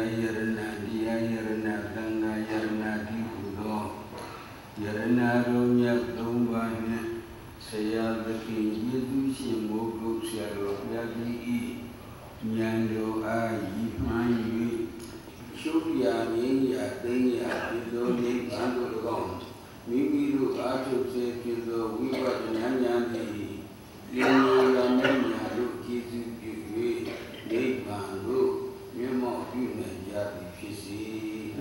Yarana Dia Yarana Tanga Yarana Dipudo Yarana Romya Dombane Saya Daki Yedu Shimogo Sharo Yagi Nyando Ayi Mayi Shubya Minya Denya Pidoni Bandolong Mibiru Atu Sekido Wiwa Nyanyani Lino Lamenya Lukizu Kiwi Neighbando Memo Human Yadi Fisi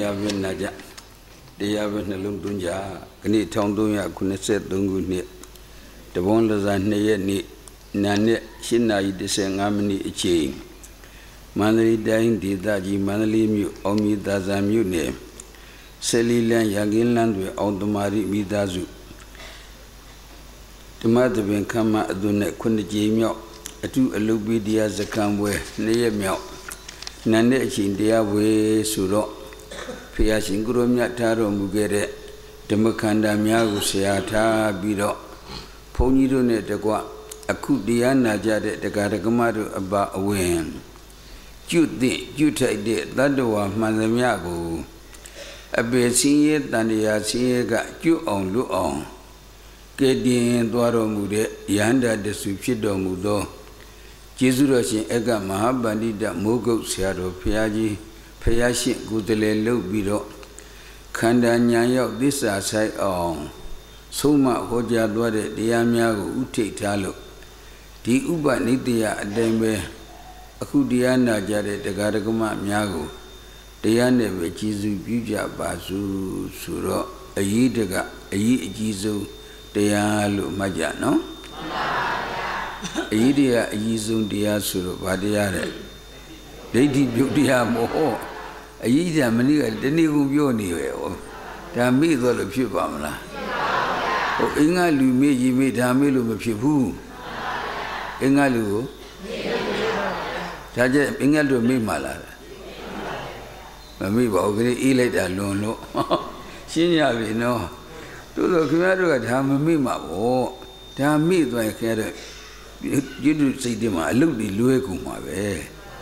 တရားပဲနာကြတရားပဲနှလုံးသွင်းကြခဏ1393ခုနှစ်တဘွန်လဇာ2ရက်နေ့နာနဲ့8နာရီ15မိနစ်အချိန်မန္တလေးတိုင်းဒေသကြီးမန္တလေးမြို့အောင်မြေသာဇံမြို့နယ်ဆယ်လီလန်းရန်ကင်းလန်းတွင်အောင်တမာရီမိသားစုဓမ္မသဘင်ခမ်းမအသွင်နဲ့9ကြိမ်မြောက်အထူးအလုပ်ပေးတရားစခန်းပွဲ2ရက်မြောက်နာနဲ့အချိန်တရားပွဲဆိုတော့ဖျားရှင်ကိုရောမြတ်ထားတော်မူခဲ့တဲ့ဓမ္မခန္ဓာများကိုဆရာထားပြီးတော့ဘုန်းကြီးတို့နဲ့တကွအခုတရားနာကြတဲ့တရားဓမ္မတို့အပါအဝင်ကျွတ်တဲ့ကျွတ်ထိုက်တဲ့တတ္တဝါမှန်သမျှကိုအပေစင်းရဲတန်တရားစင်းရဲကကျွတ်အောင်လွတ်အောင်ကဲတင်သွားတော်မူတဲ့ယန္တာတဆူဖြစ်တော်မူသောကျေးဇူးတော်ရှင်အကမဟာပန္တိတမိုးကုတ်ဆရာတော်ဘုရားကြီးဖယားရှင်ကိုယ်တည်းလှုပ်ပြီးတော့ခန္ဓာဉာဏ်ရောက်သစ္စာဆိုင်အောင်ဆုံးမဟောကြားသွားတဲ့တရားများကိုဥထိတ်ထားလို့ဒီဥပနိတ္တယအတိုင်းပဲအခုတရားနာကြတဲ့တရားဓမ္မများကိုတရားနဲ့ပဲကျေးဇူးပြုကြပါစို့ဆိုတော့အရေးတကအရေးအကြီးဆုံးတရားလို့မှတ်ကြနော်မှန်ပါဗျာအရေးတကအကြီးဆုံးတရားဆိုတော့ဗာတရားတဲ့ဒိဋ္ဌိပြုတ်တရားမဟုတ်အရေးကြမနည်းကတနေ့ကုန်ပြောနေပဲဟောဒါမေ့တော့လို့ဖြစ်ပါမလားဖြစ်ပါဗျာဟိုအင်္ဂလူမေ့ကြီးမေ့ဒါမေ့လို့မဖြစ်ဘူးအင်္ဂလူကိုဒါကြအင်္ဂလူမေ့မှလားမမေ့ပါဘူးခရီးအေးလိုက်တာလွန်လို့ရှင်းရပြီနော်တို့တော့ခင်ဗျားတို့ကဒါမမေ့မှာပေါ့ဒါမေ့သွားရင်ခင်ဗျားတို့ကျွတ်စိတ်တွေမှာအလုတ်တွေလွဲကုန်မှာပဲ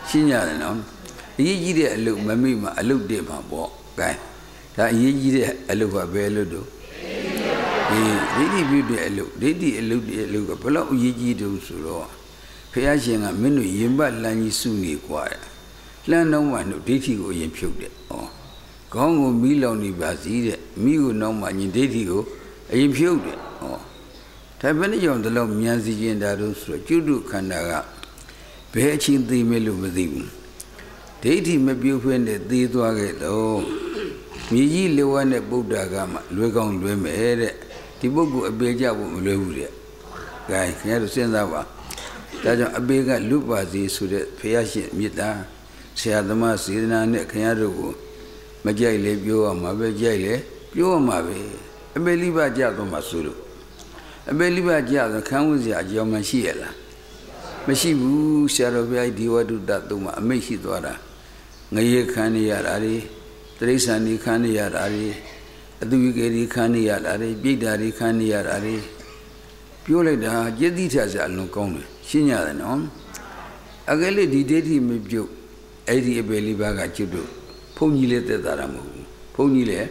ရှင်းရတယ်နော်အရေးကြီးတဲ့အလုတ်မမေ့မှာအလုတ်တက်မှာပေါ့ကဲဒါအရေးကြီးတဲ့အလုတ်ကဘယ်အလုတ်တို့ဒီဒိဋ္ဌိပြုတဲ့အလုတ်ဒိဋ္ဌိအလုတ်ဒီအလုတ်ကဘလို့အရေးကြီးတုံးဆိုတော့ဖះရှင်ကမင်းတို့ရင်ပတ်လမ်းကြီးစုနေกว่าလှမ်းတော့မှတို့ဒိဋ္ဌိကိုအရင်ဖြုတ်တယ်ဩခေါင်းကိုမီးလောင်နေပါစီတဲ့မိကိုနောက်မှညီဒိဋ္ဌိကိုအရင်ဖြုတ်တယ်ဩဒါပဲနဲ့ကြောင့်ဒီလောက်မြန်စီခြင်းဒါတို့ဆိုတော့ကျွတ်တုခန္ဓာကဘယ်အချင်းသိမဲလို့မသိဘူးဒိဋ္ဌိမပြုတ်ဖဲနဲ့သိသွားခဲ့တော့မြေကြီးလေဝါနဲ့ဗုဒ္ဓကမှလွယ်ကောင်းလွယ်မယ်တဲ့ဒီပုဂ္ဂိုလ်အပေကြဖို့မလွယ်ဘူးတဲ့။ဒါခင်ဗျားတို့စဉ်းစားပါ။ဒါကြောင့်အပေကလွတ်ပါစေဆိုတဲ့ဘုရားရှင်မြတ်တာဆရာသမားစေတနာနဲ့ခင်ဗျားတို့ကိုမကြိုက်လေပြောရမှာပဲကြိုက်လေပြောရမှာပဲအပေလိဘကြတော့မှဆိုလို့အပေလိဘကြတော့ခံဝင်စရာအကြောင်းမရှိရလားမရှိဘူးဆရာတော်ဘုရားဒီဝတ္ထုတသုံးမှာအမိတ်ရှိသွားတာငရေခံနေရတာတွေတိရစ္ဆာန်တွေခံနေရတာတွေအသူဝိကေတွေခံနေရတာတွေပြိတ္တာတွေခံနေရတာတွေပြောလိုက်တာကျေးဇူးထစရာအလွန်ကောင်းတယ်ရှင်းရတယ်နော်အကယ်လို့ဒီဒိဋ္ဌိမပြုတ်အဲ့ဒီအပေလေးပါးကကျွတ်တို့ဘုန်းကြီးလည်းသက်သာတာမဟုတ်ဘူးဘုန်းကြီးလည်း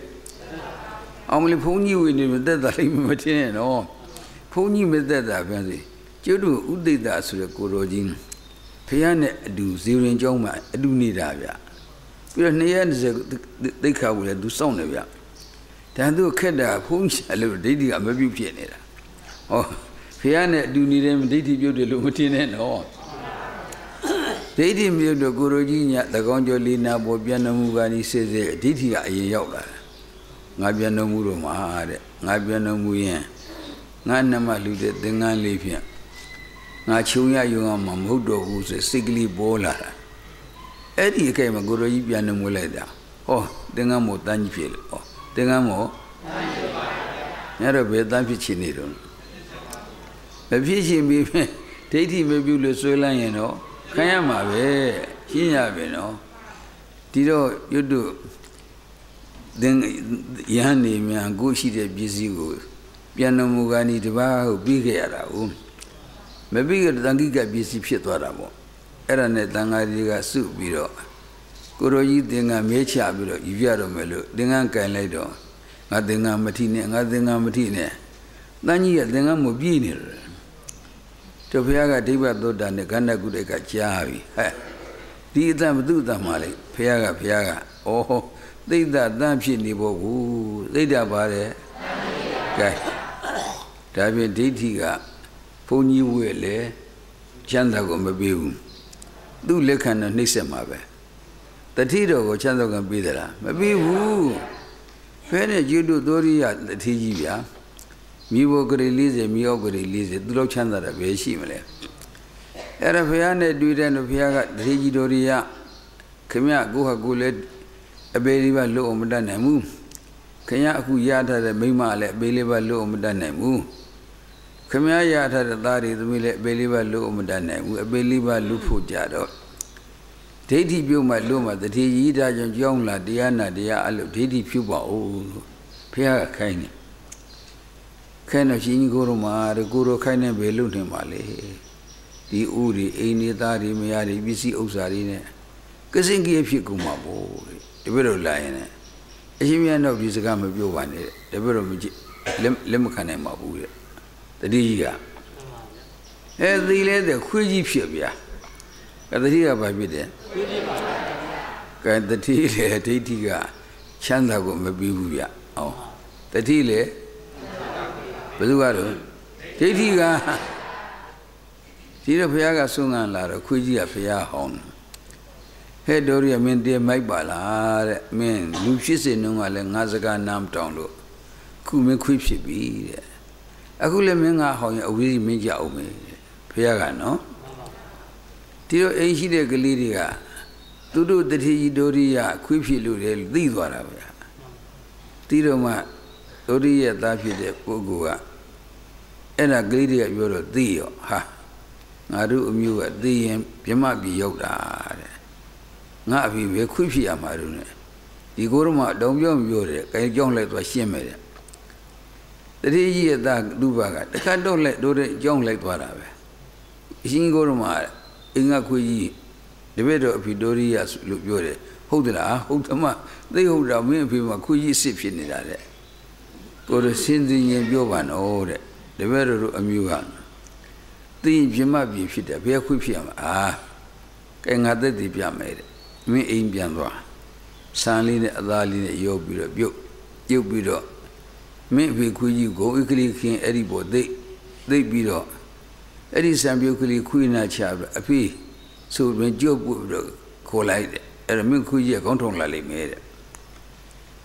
အောင်မလို့ဘုန်းကြီးဝင်နေမသက်သာလိမ့်မထင်နဲ့နော်ဘုန်းကြီးမသက်သာပြန်စီကျွတ်တို့ဥဒိတဆိုတဲ့ကိုတော်ကြီးဖះနဲ့အတူဇေရင်ကျောင်းမှာအတူနေတာဗျပြီးတော့220သိက္ခာကိုလည်းသူစောင့်နေဗျဒါသူခက်တာဘုန်းကြီးအလို့ဒိဋ္ဌိကမပြုတ်ဖြစ်နေတာဟောဖះနဲ့အတူနေတယ်ဒိဋ္ဌိပြုတ်တယ်လို့မထင်နဲ့နော်ဒိဋ္ဌိပြုတ်တော့ကိုရိုကြီးညသကောင်းကျော်လေးနာပေါ်ပြန်တော်မူပါသည်စစ်စစ်ဒိဋ္ဌိကအရင်ရောက်လာငါပြန်တော်မူတော့မှာတဲ့ငါပြန်တော်မူရင်ငါနှမလူတဲ့သင်္ကန်းလေးဖြင့်ငါချုံရယုံအောင်မဟုတ်တော့ဘူးဆိုစိတ်ကလေးပေါ်လာတာအဲ့ဒီအခိုက်မှာကိုရိုကြီးပြန်တော်မူလိုက်တာဟောသင်္ကန်းမို့တန်းကြီးဖြစ်လို့ဟောသင်္ကန်းမို့ညတော့ဘယ်တန်းဖြစ်ချင်နေတော့မဖြစ်ချင်ပြီဒိဋ္ဌိမပြုလို့ဆွဲလိုက်ရင်တော့ခံရမှာပဲရှင်းရပြီနော်ဒီတော့ရွတ်တို့သင်ယဟန်နေမြန်ကိုရှိတဲ့ပစ္စည်းကိုပြန်တော်မူကနေတပါးကိုပြီးခဲ့ရတာဟုတ်မပြီးကြတန်ခိကပစ္စည်းဖြစ်သွားတာပေါ့အဲ့ဒါနဲ့တန်ဃာတွေကစုပြီးတော့ကိုရောကြီးသင်္ကန်းမဲချပြီးတော့ယူရတော့မယ်လို့သင်္ကန်းကင်လိုက်တော့ငါသင်္ကန်းမထိနဲ့ငါသင်္ကန်းမထိနဲ့တန်ကြီးကသင်္ကန်းမပြေးနေတယ်တို့ဘုရားကဒိဗ္ဗသုတ္တနဲ့ခန္ဓာကုတ္တကကြားပြီဟဲ့ဒီအတန်ဘသူ့အတန်မှလိုက်ဘုရားကဩသိဒ္ဓတန်ဖြစ်နေဖို့ကူသိဒ္ဓပါတယ်ကဲဒါဖြင့်ဒိဋ္ဌိကဘုန်းကြီးဝဲလေချမ်းသာကိုမပေးဘူးသူ့လက်ခံတော့နှိမ့်ဆက်မှာပဲ တတိတော်ကိုချမ်းသာကံပေးသလားမပေးဘူးဖဲနဲ့ကျွတ်တို့သောရိယတတိကြီးဗျာမိဘကလေး40မိအောက်ကလေး40သူလောက်ချမ်းသာတာပဲရှိမလဲအဲ့ဒါဘုရားနဲ့တွေ့တဲ့ဘုရားကတတိကြီးတော်ရိယခင်ဗျကိုဟာကိုလည်းအပေလေးပါလို့အောင်မတတ်နိုင်ဘူးခင်ဗျအခုရထားတဲ့မိမလည်းအပေလေးပါလို့အောင်မတတ်နိုင်ဘူးခင်ဗျရထားတဲ့သားတွေသမီးလည်းအပေလေးပါလို့အောင်မတတ်နိုင်ဘူးအပေလေးပါလူဖို့ကြတော့ဒိဋ္ဌိပြုတ်မှလို့မှတတိကြီးဒါကြောင့်ကြောင်းလာတရားနာတရားအလုပ်ဒိဋ္ဌိပြုတ်ပါဦးလို့ဘုရားကခိုင်းတယ်ခိုင်းတော့ရှင်ကြီးကိုရမှာကိုရခိုင်းနေပဲလို့နေပါလေဒီဥတွေအိမ်နေသားတွေမရတွေပစ္စည်းဥစ္စာတွေနဲ့ကစင်ကြီးဖြစ်ကုန်မှာပေါ့တပည့်တော်လာရင်အရှင်မြတ်တော့ဒီစကားမပြောပါနဲ့တပည့်တော်မကြည့်လက်မခံနိုင်ပါဘူးတဲ့တတိကြီးကသီလဲတဲ့ခွေးကြီးဖြစ်ဗျာတတိကဘာဖြစ်တယ်ခွေးကြီးပါဗျာကဲတတိလေဒိဋ္ဌိကချမ်းသာကိုမပြီးဘူးဗျဟောတတိလေဘယ်သူကတော့ဒိဋ္ဌိကဒီတော့ဘုရားကဆုံးခံလာတော့ခွေးကြီးကဘုရားဟောင်းဟဲ့တော်ရမင်းတဲမိုက်ပါလားတဲ့မင်းလူဖြစ်စင်နှုံးကလည်းငါစကားနားမတောင်းလို့ခုမင်းခွေးဖြစ်ပြီတဲ့အခုလည်းမင်းငါဟောင်းရင်အဝေးကြီးမင်းကြအောင်မေဘုရားကနော်ဒီတော့အိမ်ရှိတဲ့ကလေးတွေကသူတို့တတိကြီးဒိုရိယခွေးဖြစ်လို့လေသိသွားတာဗျာဒီတော့မှဒိုရိယသားဖြစ်တဲ့ပုဂ္ဂိုလ်ကအဲ့ဒါကလေးတွေကပြောတော့သိရောဟာငါတို့အမျိုးကသိရင်ဗြဟ္မပြည်ရောက်တာတဲ့ငါအဖေပဲခွေးဖြစ်ရမှာလို့ ਨੇ ဒီကိုရမအတုံးပြောမပြောတယ်အဲကြောင်းလိုက်သွားရှင်းမယ်တဲ့တတိကြီးရဲ့သားလူပါကတခါတော့လက်တို့တဲ့ကြောင်းလိုက်သွားတာပဲအရှင်ကိုရမအင်္ဂခွေးကြီးတပည့်တော်အဖေဒိုရိယလို့ပြောတယ်ဟုတ်သလားဟုတ်တယ်မသိဟုတ်တာမင်းအဖေမှာခွေးကြီးအစ်စ်ဖြစ်နေတာတဲ့ကိုရစင်းစင်းရင်ပြောပါနော်တဲ့တပည့်တော်တို့အမျိုးကသိရင်ပြမပြည်ဖြစ်တယ်ဘယ်ခွေးဖြစ်ရမှာကဲငါသက်တည်ပြမယ်တဲ့မင်းအိမ်ပြန်သွားဆန်လေးနဲ့အသားလေးနဲ့ရောပြီးတော့ပြုတ်ပြီးတော့မင်းအဖေခွေးကြီးကိုဣကလိခင်အဲ့ဒီပေါ်သိပြီးတော့အဲ့ဒီဆံပြုတ်ကလေးခွေးနာချပြီးအဖေဆိုရင်ကြုတ်ပြီးတော့ခေါ်လိုက်တယ်အဲ့တော့မင်းခွေးကြီးကခေါင်းထုံလာလိမ့်မယ်တဲ့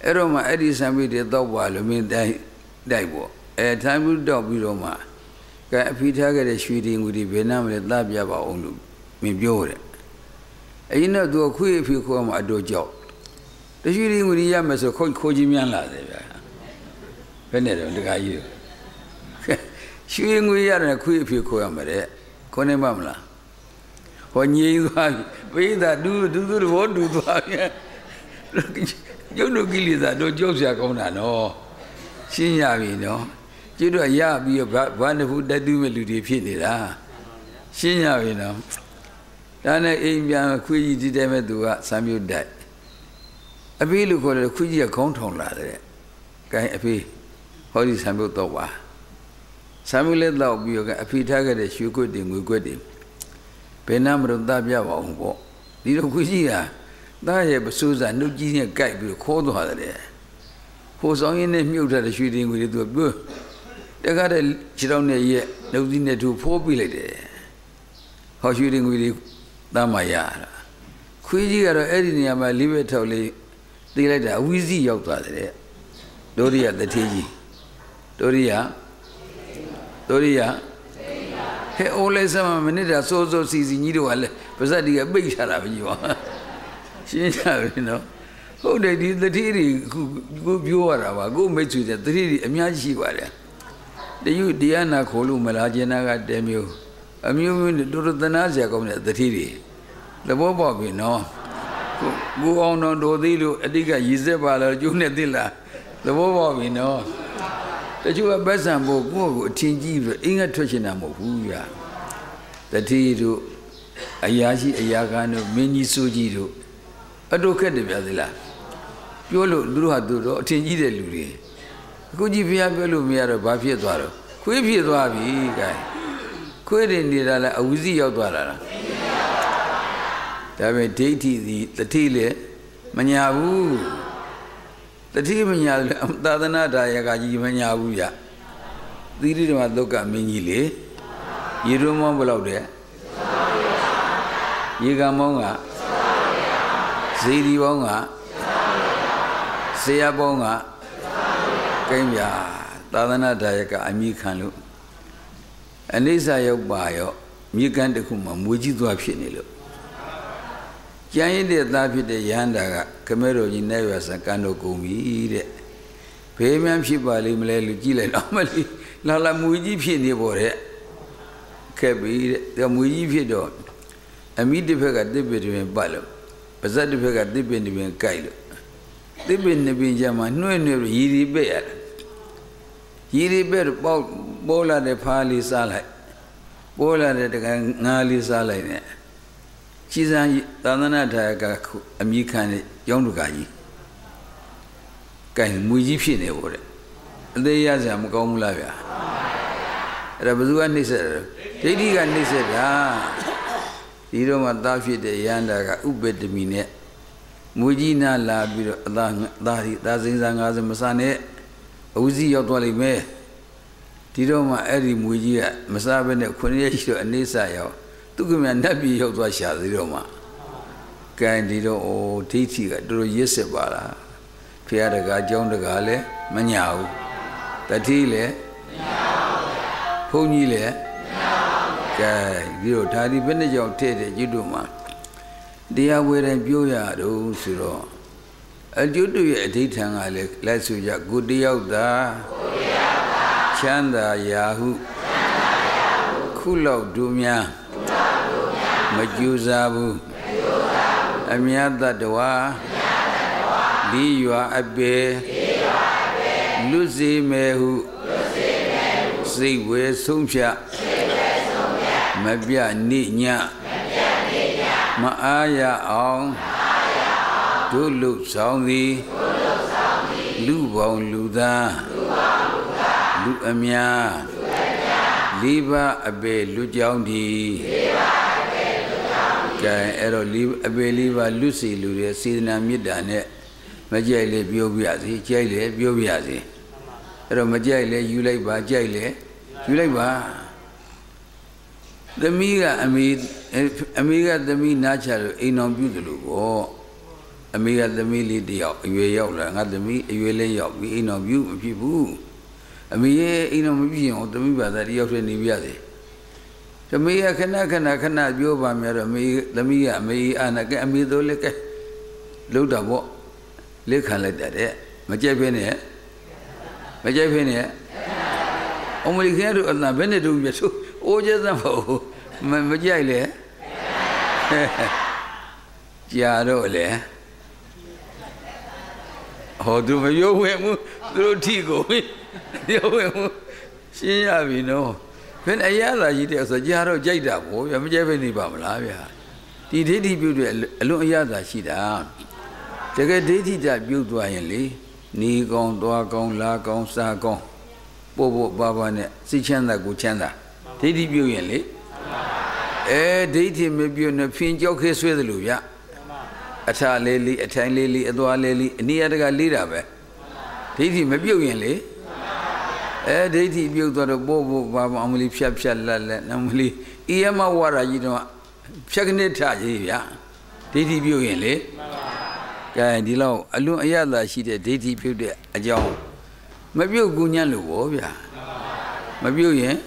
အဲ့တော့မှအဲ့ဒီဆံပြုတ်တွေတော့ပါလို့မင်းတိုက်ပေါ့ထိုင်ပြီးတော့ပြီးတော့မှကဲအဖေထားခဲ့တဲ့ရွှေတွေငွေတွေဘယ်နှမလဲသတ်ပြပါအောင်လို့မင်းပြောတယ်အရင်တော့သူခွေးအဖေခေါ်မှအတော့ကြောက်တရွှေတွေငွေတွေရမယ်ဆိုခိုးချင်းမြန်လာတယ်ဗျာဘယ်နဲ့တော့တခါကြီးရွှေငွေရတယ်ခွေးအဖေခေါ်ရမှာတဲ့ခေါ်နေပါမလားဟောငြိမ်းသွားပြီပိဿာဒူဘောဒူသွားပြီရုပ်တို့ကိလေသာတို့ကြောက်စရာကောင်းတာနော်ရှင်းရပြီနော်ကျွတ်တော့ရပြီးတော့ဘာနဖူတတူးမဲ့လူတွေဖြစ်နေတာရှင်းရပြီနော်ဒါနဲ့အိမ်ပြန်ခွေးကြီးဒီတဲမဲ့သူကစံပြုတ်တိုက်အဖေလို့ခေါ်တယ်ခွေးကြီးကခေါင်းထောင်လာတယ်ကဲအဖေဟောဒီစံပြုတ်တော့ပါစံပြုတ်လက်တော့ပြီးတော့အဖေထားခဲ့တဲ့ရွှေခွက်တွေငွေခွက်တွေဘယ်နှမလို့သားပြပါအောင်ပေါ့ဒီတော့ခွေးကြီးကသားရဲ့ပစိုးစာနှုတ်ကြီးနဲ့ကြိုက်ပြီးခေါ်သွားတယ်ခိုးဆောင်ရင်းနဲ့မြုပ်ထားတဲ့ရွှေတွေငွေတွေသူကပြောတခါတည်းခြေထောက်နဲ့ရက်နှုတ်ကြီးနဲ့သူဖိုးပြလိုက်တယ်ဟောရွှေတွေငွေတွေသားမရတာခွေးကြီးကတော့အဲ့ဒီနေရာမှာလေးဘက်ထောက်လေးသိလိုက်တာအဝီးစီရောက်သွားတယ်ဒိုရိယတထေးကြီးဒိုရိယဟဲ့အိုးလေးစမမနစ်တာစိုးစီကြီးတို့ကလည်းပါဇက်ဒီကပိတ်ထားတာပဲကြီးပါရှင်းကြပြီနော်ဟုတ်တယ်ဒီတတိတွေခုပြောရတာပါကိုမိတ်ဆွေတဲ့တတိတွေအများကြီးရှိပါတယ်တယုတရားနာခေါ်လို့မလားကျင်နာကတဲမျိုးအမျိုးမျိုးနဲ့တော်သနာစရာကောင်းတဲ့တတိတွေသဘောပေါက်ပြီနော်ကိုအောင်တော်တို့သေးလို့အတိကရည်စက်ပါလားကျိုးနဲ့သိလားသဘောပေါက်ပြီနော်တချို့ကပတ်စံဖို့ကိုယ့်ကိုအထင်ကြီးပြီးအင်းကထွက်ချင်တာမဟုတ်ဘူးဗျာတတိတို့အရာရှိအရာခံတို့မင်းကြီးစိုးကြီးတို့အတုခက်တယ်ဗျာသလားပြောလို့သူတို့ဟာသူတို့အထင်ကြီးတဲ့လူတွေအခုကြီးဘုရားပြောလို့မရတော့ဘာဖြစ်သွားတော့ခွေးဖြစ်သွားပြီကဲခွေးတွေနေတာလဲအဝီစီရောက်သွားတာလားဒါပေမဲ့ဒိဋ္ဌိသည်တတိလည်းမညာဘူးတတိမညာလည်းသာသနာဒါယကကြီးမညာဘူးဗျသီရိဓမ္မဒုက္ခမင်းကြီးလေရေရုံးမောင်းဘယ်လောက်တဲ့ရေကမောင်းက Ziri bonga, Sea bonga, Kenya, Tadana Dayaka, Amikanu. And this I bio, Mikandakuma, Muji to Apshinilo. Giant David de Yanda, Camero in Nevas and Kano Gumi, Payment Shibali Mele Gila, normally, Lala Muji Pini Bore, Kabi, the Muji Fido, and meet the Pega Dibit in Balo, but that the Pega Dibit in Kailo. Dibit in Benjamin, no never Yiri Bear. Yiri Bear Bola de Pali Salai, Bola de Nali Salai. She's a Tanana Dayaka, a Mikani, Yonugaji. Can Muji Pine over it. They Yazam Gomlavia. Rabazuan said, Teddy and they said, ah, you don't want Daffy de Yanda, Ubed de Mine. Mujina la Dazin Masane, Uzi Yotwali me. Tidoma Eri Mujia, Masabene, Kunesho and Nisayo. Took him and Nabi Yotwasha, the Roma. Candido or Titi, Dro Yesebala, Piaraga, John de Gale, Manyao, Tatile, Ponile, Dio Tadi Benejo Tete, Juduma. They are wearing Buya, oh, Siro. A Judu at Titang, let's you good day out there. Chanda Yahoo, Kulo Dumia. Majuzabu, Amiada Dwa, Liwa Abe, Lucy Mehu, Siwe Sumsha, Mabia Ninya, Maaya Ong, Dulu Sondi, Lubon Luda, Lu Amia, Liba Abe Lujaundi. Ero Abeliva Lucy Luria, Sidna Midane, Majale Biobiazi, Jale Biobiazi. Ero Majale, you like ba, Jale, you like ba. The Miga Amiga the me natural, in on beautiful, or Amiga the Mili Dio, you yola, not the me, you lay up, we in on you, people. Amiga in on me, or the Miba that you have any Viazi. The Mia cannot be over me, the Mia may and again me though like a load of what lick like that, Majapene, Majapene. Only here to an Abenedu, yes, oh, just a foe, Majale Giarole. How do you went through Tigo? She have you know. When a yala is a Jaro Jada, you have Javani Bamlavia. Did he build a long yada she down? Take a deity that built Wayanly, Nigon, Doagon, Lagon, Sagon, Bobo Babane, Sichanda Guchanda. Did he build Yanly? A deity may be on a pin joke with Luya. A child lily, a tiny lily, a doa lily, near the leader. Did he may be Yanly? A deity built on a bobo, Baba, only Shapshala, normally, Iama Wara, you know, Shaganeta, ya. Did he view in lay? Gandilo, a look yada, she did deity built a jaw. Maybe you Gunyan Luovia. Maybe you, eh?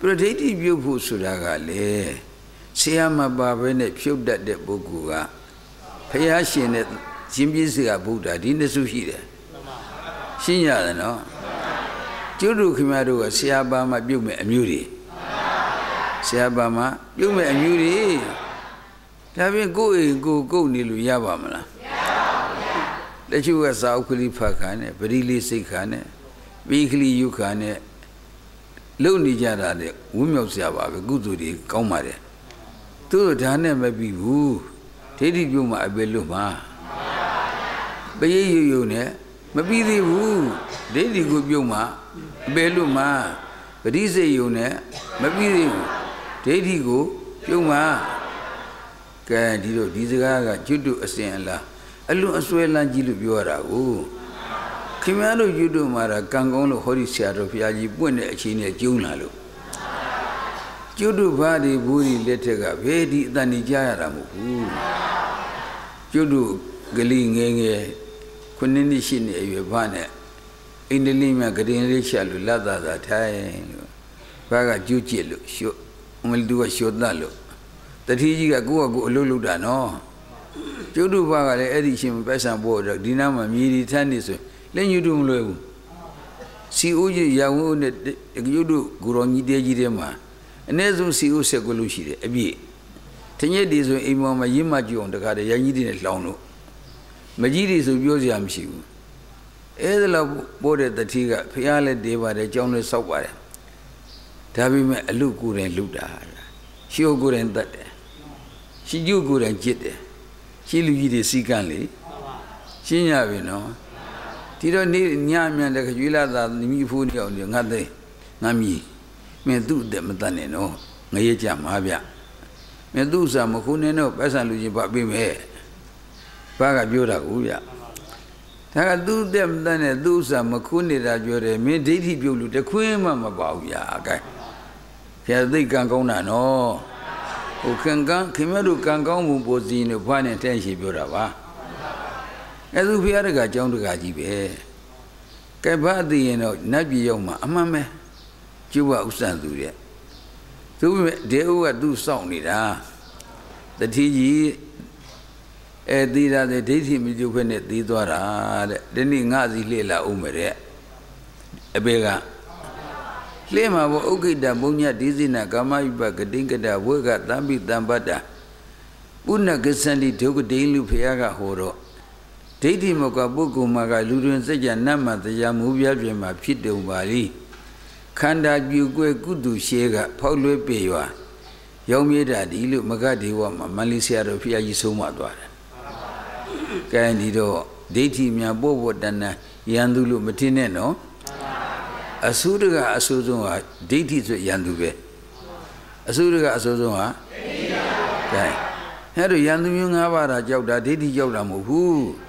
But deity beautiful Sudaga lay. Siama Babene showed that the Bogua. Payashin at Zimbisiga Buddha, didn't the sushi. Sinya, no? Judu Kimaru, Siabama, build me a muty. Siabama, build me a muty. Having go Nilu Yabamala. Let you as Aukuli Pakane, Pedili Sikane, weekly Yukane, Loni Jada, women of Siaba, good to the Comare. To the Tane may be woo, Teddy Buma Abeluma. But you, ne? Maybe they woo, Daddy good Buma, Beluma. But he say you, ne? Maybe they woo, Daddy go, Buma. Candido, Dizaga, Judo, a Sandla. A look as well as Jilu Biora. Oh, Kimano Judo Mara, Kangono, Hori Shadow, Yaji, Buena, China, Junalu. Judo Badi, Buri, Letega, Vedi, Danijaramu. Judu Gali Ngenge, Kuninishi, Vane, Indilima, Greenlisha, Lada, that time. Baga Juchi, will do a short nalo. That he go Lulu Dano. Judu Baga, Edishim, Pessan border, Dinama, Midi Tanis, then you do low. See Uji Yawu, you do Guroni de Girema, and as you see Usegolushi, a bee. 10 years ago, Imam Yimaji on the Gada Yanidi Launo. Majidi is a museum shoe. Edela boarded the Tiga, Piale Deva, the Jonas Software. Tabi me a look good and looked at her. She good and that. She do good and jit. She looked at Sikanli. She never know. Tito need Nyamian the Kajula that Nimi on the Nade. Nami. Me do them than no. Mayajam Habia. Medusa Mokune, Passan Luigi Papi me. Paga Jura Uya. Taka do them than a Dusa Makuni that you're a meditative you the queen about ya. Here they can go no. Who can go, Kimeru can go, was in a one and 10 ship Yurava. As if we are a John to Gajibe. Kabadi, Nabi Yoma, Amame, Juba Usanduria. So they were do sound it, the TG did the dating you when it did or then in Nazi Lela Umere. A beggar. Lema wa Okida Bunya Dizina Gamaiba Gadinga work at Dambi Dambada. Una Gassandi took daily Piaga Horo. Dating Mokabuku Maga Ludun Seja Nama the Yamuvia Jema Pit de Ubali. Kanda Bugue Gudu Shega, Paulo Pewa, Yomida, Ilu Magadi, Malaysia, Pia Yisuma. Candido, Dati Mia Bobo Dana, Yandulu Matineno, Asuraga Asuzuma, Dati to Yandube. Asuraga Asuzuma, Had a Yandunga Jauda, Dati Jaudamu, who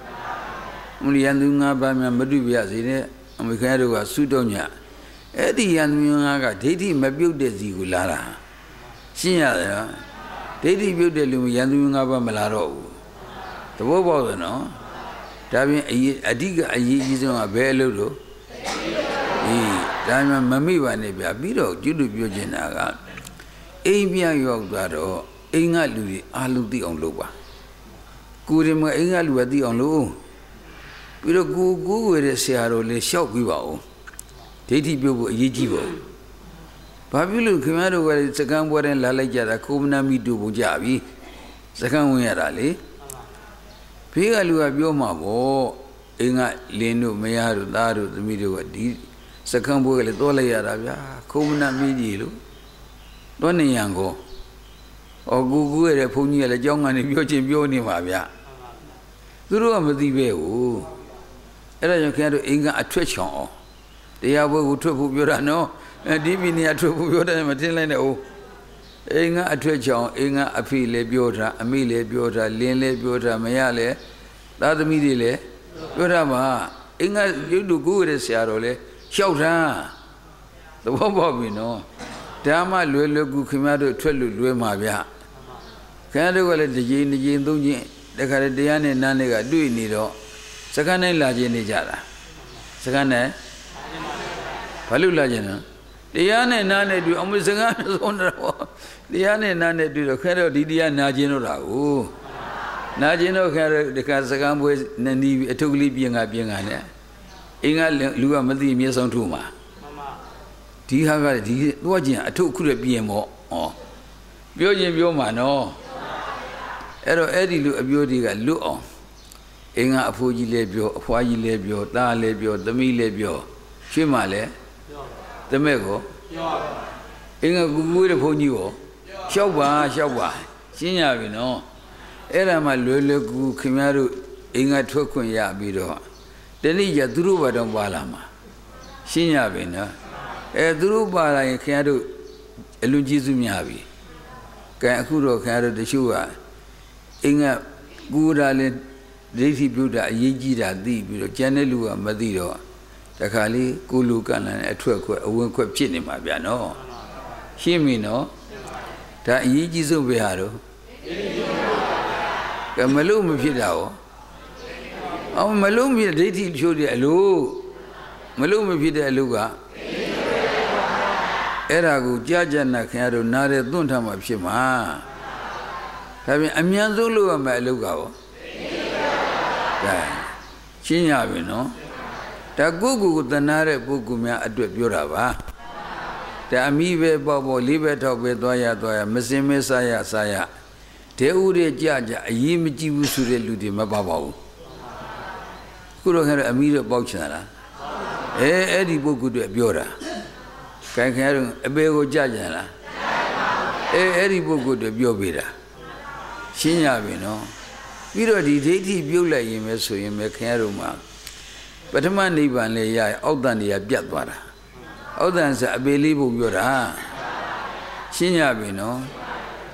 only Yandunga Bama Madubia in it, and we can do a Sudonia. Eddie Yanmuaga, Dati Mabu de Zigulara. Sinya, Dati built the Lumianunga Malaro. The Bobo, no? Tabi Adiga Ayizon a Bello. Diamond Mamiva Nebia Bido, Judu Biogenaga. Abia Yogado, Inga Ludi, Aludi on Luba. Kurima Inga Ludi on Lu. Bido go with a Searo Le Shop Vivao. Tati Bibo Yijibo. Pabilu Kimado where it's a gun war and Lalaja, Kumna Midu Bujavi, second Winarali. Pigalua Biomabo, Inga Lenu Mayaru Daru, the Midu Adi, Sakambo Dola Yarabia, Kumna Midilu, Doni Yango, or Gugu, a pony, a young and a Bioti Bioni Mavia. Guru Amadibe, Era Canto Inga a treacher. They are who took Burano, and Divini took Burana Matilano. Inga a treacher, Inga a Pile Biota, Amile Biota, Lene Biota, Mayale, Lada Midile, Burama, Inga, you do good as Yarole, Shouta. The Bobo, no. Dama Lulu Gukimado, Twelu, Luemavia. Canada will let the Jane Dunji, the Caradian Naniga, do it nido. Sakane Lajini Jara. Sakane. Palula Jena. The Yana Nane do almost on the Yana Nane do the Caro Didia Najino. Najino Caro, the Casagam Nani, a totally being a being an Inga Lua Madi Miason Tuma. Tihaga, watching a two could be more. Biojim Bioma, no. Ero Eddie Lu Abiodiga Luo. Inga Fuji Lebio, Huayi Lebio, Da Lebio, the Mi Lebio, Shimale. The Mego Inga Gugu Ponyo Shawa, Sinya, no. Era my Lulu Kimaru Inga Tokunya Bido. The Nija Druba don Balama. Sinya Vina. A Druba can do Elujizumiavi. Kankuro can the Shua. Inga Gudale, Dati Buddha, Yijida, the Bido, Janelua, Madido. Takali, Gulukan and a twerk, a wink of Chinima, no. Shimmy, no. Ta Yijizo Beharo. Malum Fidao. Oh, Malum Yaditi showed a low Malum Fida Luga. Erago, Jajana Karo, Nare Duntam of Shima. Having a Mianzulu and Malugao. Chinya, no? Tagugu, the Nare Bugumia at Burava. The Amibe Bobo, Libet of Bedoya, Messime Saya. Teure Jaja, Yimiji Usure Ludi Mababo. Kuro had a mirror boxana. Eddie Bogu de Biora. Can carry a bego Jajana. Eddie Bogu de Biobira. Shinya, no. We don't date Bula him so you make Haruma. But a man live and lay out than the Abiatwara. Out than a believe Biora. Shinya, no.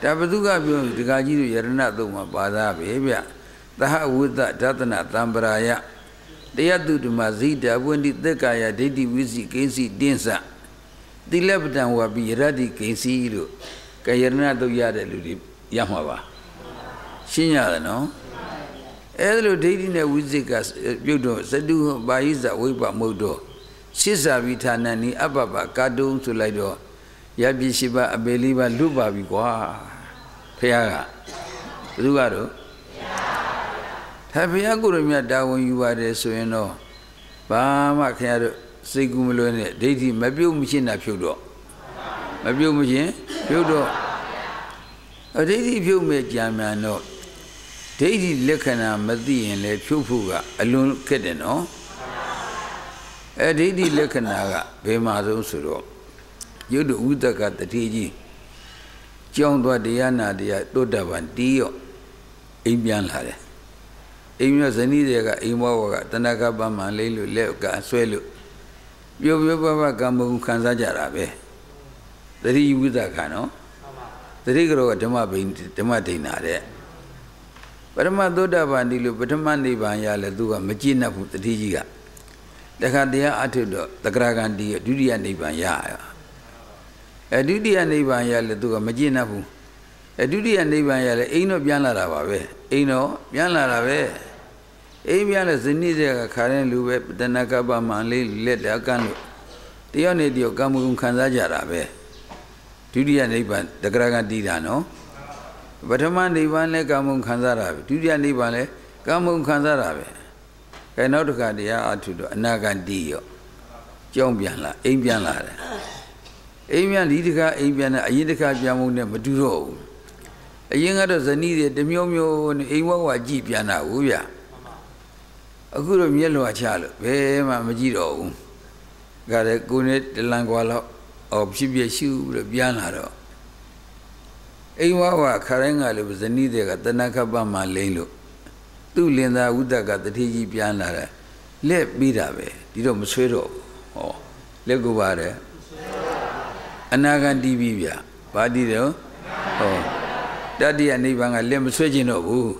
Tabaduga, the Gaji, Yeranaduma, Bada, baby. The how would that Tatana Tambaraya. They had to Mazida when the Kaya did Wizi Casey Dinsa. The Lebanon will be ready Casey, Kayernado Yada Yamawa. Shinya, no? Ello dating a Wizikas, Budo, Sadu, Baiza, Wipa Modo. Sisa Vitanani, Ababa, Kadum to Lido. Yabishiba, Abeliba, Luba, Bigua, Piaga. Lugaro? Have you a good meat down when you are there, so you know? Bama can say Gumulone, dating Mabu machine at Pudo. Mabu machine, Pudo. A daily view make Yamano. Daily Lekana, Madi, and Le Pupuga, alone Kedeno. A daily Lekanaga, Bemazo Suro. You do Udaka the TG. John Diana, the Dodavan Dio, Ibian Hare. Imia Zanidega, Imoga, Tanaka Bama, Lelu, Leka, Swelu. You Baba Gamu Kanzajarabe. The Udakano. The Rigro at Tamatina. But a Madoda Vandilu, but a Mandi Banyala Duga, Magina put the Tijiga. The Hadia Atudo, the Gragandi, Dudia Nibanya. A Dudia Nibanya Duga, Magina. A Dudia Nibanya, Aino Biana Rave, Aino, Biana Rave. Aviana Zenida, Karen Lube, the Nakaba Manli, let the Akanu. The only Dio Gamu Kanzajarabe. Dudia Niban, the Gragandida, no? But a man Nibane Gamun Kanzarabe, Dudia Nibane, Gamun Kanzarabe. Canotocadia Atudo, Nagandio, Jombiana, Aviana. Avian Lidika, Aviana, Ayidika Jamune Maduro. A young other Zanidi, the Mio and Awa Jeepiana, Uya. A good of yellow child, Vema Majiro. Got a gunet, the Languala of Shibia shoe, the Bianaro. Awa Karenga was the Nidega, the Nakabama Lelo. Two Linda Udaga, the Tiji Pianara. Let Bidabe, Dido Musero. Oh, Legubare. Anagan Dibia, Badido. Oh, Daddy and Nibanga, Lem Swagino.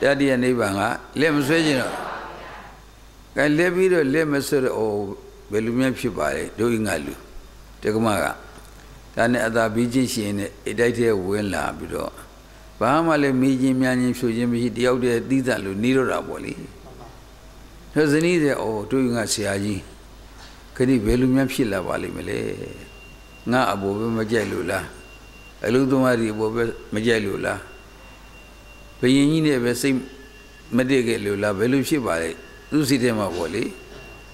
Daddy and Nibanga, Lem Swagino. Can Levido Lemeser or Belumia Shibare, doing Alu. Tegumaga. Than other BGC in a data well labido. Bahama le Miji Miani Sujimi, the out there, these are Nido Raboli. There's an either or doing a Siaji. Can he Belumia Shilla Valley Mele? Na above Majalula. A Ludumari above Majalula. Payini never same Medegalula, Belushibare. You see them a volley.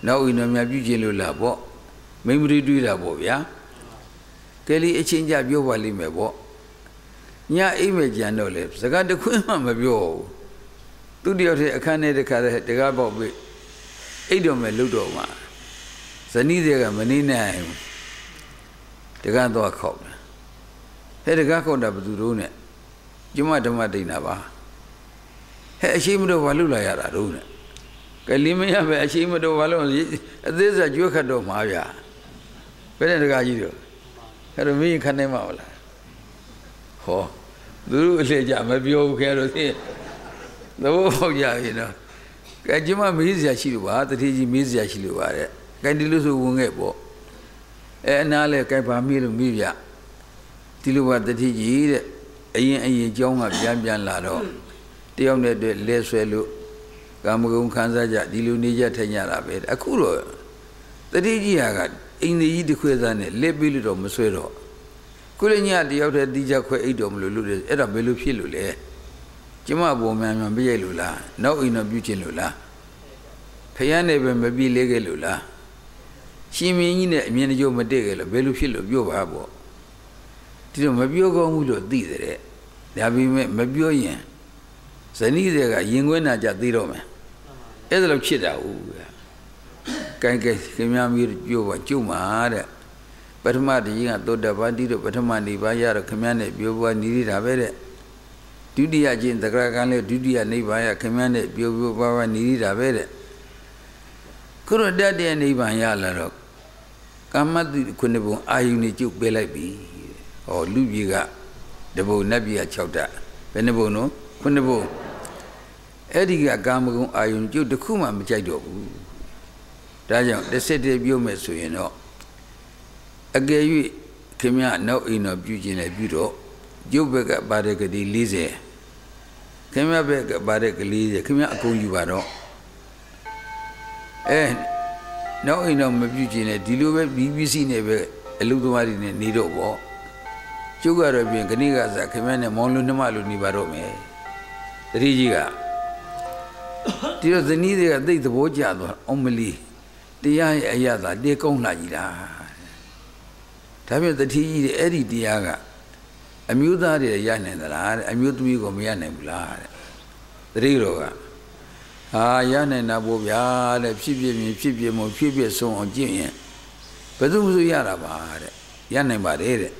Now in a Mabujello labo, memory do labo, ya. Kelly a change of your valley mebo. Nya image and no lips. The God the Queen of your. To the other candidate, the Gabo, Edom and Ludoma. Sanida Manina, the Gando cop. Had a Gako Dabudune. You might have Madinava. Had a shame of Valula Yaruna. Kalimia be achievement of Valon, this is a Jukado Maya. Better the Gajido. Had a me Canemaula. Oh, do Leja, maybe you can see the Woja, you know. Kajima Mizia Shiluba, the Tiji Mizia Shiluba, Candilusu Wungebo. And Nale Capamil Mivia. Tiluba the Tiji, a young of Jambian Lado. တယောက်နဲ့တွေ့လဲဆွဲလို့ကာမဂုဏ်ခံစားကြဒီလိုနေကြထိုင်ကြတာပဲအခုတော့တတိကြီးကအင်းကြီးတစ်ခွေသားနဲ့လက်ပြီးလို့တော့မဆွဲတော့ခုလည်းညတယောက်တည်းတီးကြခွဲအိတ်တော်မလို့လို့အဲ့ဒါဘယ်လိုဖြစ်လို့လဲကျမပုံမှန်မှပြည့်လို့လားနောက်အိမ်တော့ပြုချင်လို့လားဖယားနဲ့ပဲမပြေးလေခဲ့လို့လားရှင်မင်းကြီးနဲ့အမြင်ကြိုးမတည့်ခဲ့လို့ဘယ်လိုဖြစ်လို့ပြောပါပေါ့ဒီတော့မပြောကောင်းဘူးလို့သိတဲ့ဒါပေမဲ့မပြောရင်ဇနီးတွေကရင်ခွဲနာကြသိတော့မယ်အဲ့ဒါလို့ဖြစ်တာဟုတ်ကဲ့ကိုင်ခင်ဗျားမျိုးပြောပါကျုံမာတဲ့ပထမတကြီးကသောတပန်တိတို့ပထမနေပါရတော့ခင်ဗျားနဲ့ပြောပွားနေရတာပဲတဲ့ဒုတိယကျင့်သက္ကရာကံလေးဒုတိယနိဗ္ဗာန်ရခင်ဗျားနဲ့ပြောပွားနေရတာပဲတဲ့ခုတော့တတည့်နိဗ္ဗာန်ရလာတော့ကာမတုခုနှစ်ဘုံအာယုန်နဲ့ကျုပ်ပေးလိုက်ပြီဟောလူကြီးကတဘုံနတ်ပြည်က6တက်ဘယ်နှဘုံနော်ခုနှစ်ဘုံအဲ့ဒီကကာမဂုဏ်အာယုန်ကျုပ်တစ်ခုမှမကြိုက်တော့ဘူးဒါကြောင့်တစ်စက်တည်းပြောမယ်ဆိုရင်တော့အကယ်၍ခင်ဗျနောက်အိမ်တော်ပြုခြင်းလည်းပြုတော့ကျုပ်ဘက်ကပါတဲ့ကတိ40ခင်ဗျဘက်ကပါတဲ့ကလေး40ခင်ဗျအကုန်ယူပါတော့နောက်အိမ်တော်မပြုခြင်းနဲ့ဒီလိုပဲ BBC နဲ့ပဲအလုပ်သမားတွေနဲ့နေတော့ပေါ့ကျုပ်ကတော့ပြင်ခဏကစားခင်ဗျနဲ့မောင်လူနှမလူနေပါတော့မယ်တတိကြီးကဒီတော့ဇနီးတွေကသိသဘောကျသွားအောင်မလီတရားရဲ့အရသာတေကောင်းလာကြီးလားဒါပြင်တတိကြီးတွေအဲ့ဒီတရားကအမျိုးသားတွေရနိုင်သလားတဲ့အမျိုးသမီးကိုမရနိုင်ဘူးလားတဲ့တတိတော်ကရနိုင်တာပေါ့ဗျာတဲ့ဖြစ်ဖြစ်မြင်ဖြစ်ဖြစ်မဖြစ်ဖြစ်ဆုံးအောင်ကျင့်ရင်ဘယ်သူမှရတာပါတဲ့ရနိုင်ပါတယ်တဲ့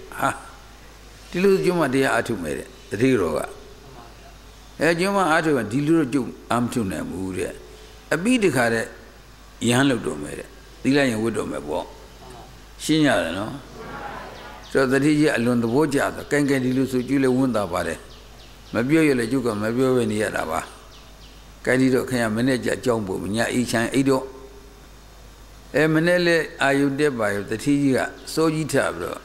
ဒီလိုကျုံမတရားအထုမဲ့တဲ့တတိတော်ကကျုံမအထုကဒီလိုတော့ကျုံအမထုနိုင်ဘူးတဲ့အပိတခါတဲ့ရဟန်းလုပ်တော်မဲ့တဲ့သီလရင်ဝတ်တော်မဲ့ပေါ့ရှင်းရတယ်နော်ဆိုတော့တတိကြီးအလွန်သဘောကျတော့ကဲကဲဒီလိုဆိုကျူးလဲဝန်တာပါတယ်မပြောရလေကျုပ်ကမပြောပဲနေရတာပါကဲဒီတော့ခင်ဗျမနေ့ကျအကြောင်းပို့ညအိချမ်းအိတော့မနေ့လေအာယုတက်ပါရောတတိကြီးကစိုးကြီးထပြီးတော့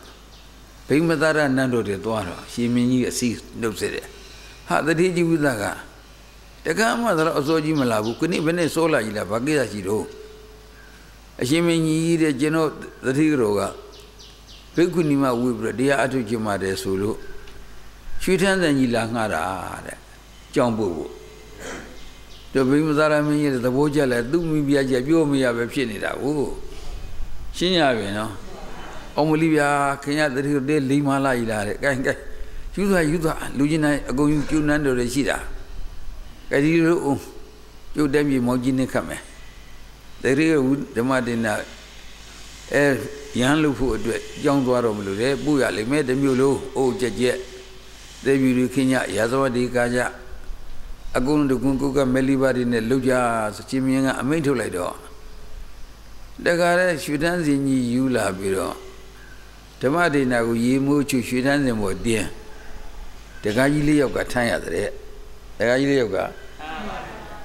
ဘိမသာရနန်းတော်တွေသွားတော့ရှင်မင်းကြီးအစီနှုတ်ဆက်တယ်တတိကြီးဝိသကတက္ကမတော့အစိုးကြီးမလာဘူးခုနေ့ဘယ်နဲ့စိုးလာကြီးလားဘာကိစ္စရှိတော့အရှင်မင်းကြီးတဲ့ကျွန်တော်တတိတော်ကဘိက္ခုနီမဝိပြီးတော့တရားအထုကျင့်ပါတယ်ဆိုလို့ရွှေထန်းစံကြီးလာငှားတာတဲ့ကြောင်းပို့တော့ဘိမသာရမင်းကြီးသဘောကျလဲသူ့မိဖုရားကြီးပြောမရပဲဖြစ်နေတာကိုရှင်းရပြီနော်အောင်မလီဗျာခင်ဗျတတိတဲလိမ္မာလာကြီးလားတဲ့ကဲယူသွားလူချင်းတိုင်းအကုန်ယူကျူနန်းတော်တွေရှိတာကဲဒီလိုကျုပ်တက်မြေမောင်ကြီးနဲ့ခတ်မယ်တတိယဓမ္မတင်နာရဟန်းလုပ်ဖို့အတွက်ကြောင်းသွားတော့မလို့လေပို့ရလိမ့်မယ်တမျိုးလုံးအိုးကြက်သေပြီလူခင်ညရာဇဝတိကာကြအကုန်လုံးတကွန်းကုတ်ကမဲလီပါတွေနဲ့လှုပ်ကြဆိုချင်းမြင်းကအမိန့်ထုတ်လိုက်တော့တခါတဲ့ရွှေတန်းစင်ကြီးယူလာပြီးတော့ဓမ္မဒေနာကိုရေမိုးချွရွှေတန်းစင်ပေါ်တင်းတခါကြီးလေးယောက်ကထမ်းရတဲ့တခါကြီးလေးယောက်က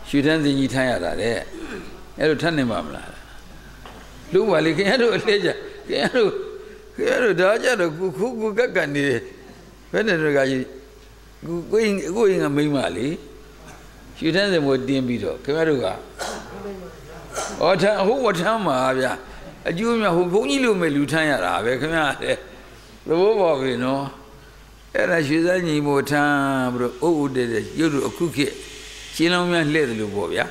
ရွှေတန်းစင်ကြီးထမ်းရတာတဲ့အဲ့လိုထမ်းနိုင်ပါမလားလူပါလေခင်ဗျားတို့အလှည့်ကြခင်ဗျားတို့ဒါကြတော့ခုကက်ကန်နေတယ်ဘယ်နဲ့တခါကြီးကိုင်းကမိမလေရွှေတန်းစင်ပေါ်တင်းပြီးတော့ခင်ဗျားတို့ကဝထမ်းမှာဗျာအကျိုးများဘုန်းကြီးလိုမဲ့လူထမ်းရတာပဲခင်ဗျာတဲ့သဘောပေါက်ပြီနော်အဲ့ဒါရွှေစန်းညီမို့ထမ်းပြီးတော့အုပ်တဲ့ရုပ်တို့အခုခေတ်ရှင်းလောင်းများလှည့်တယ်လို့ပေါ့ဗျာ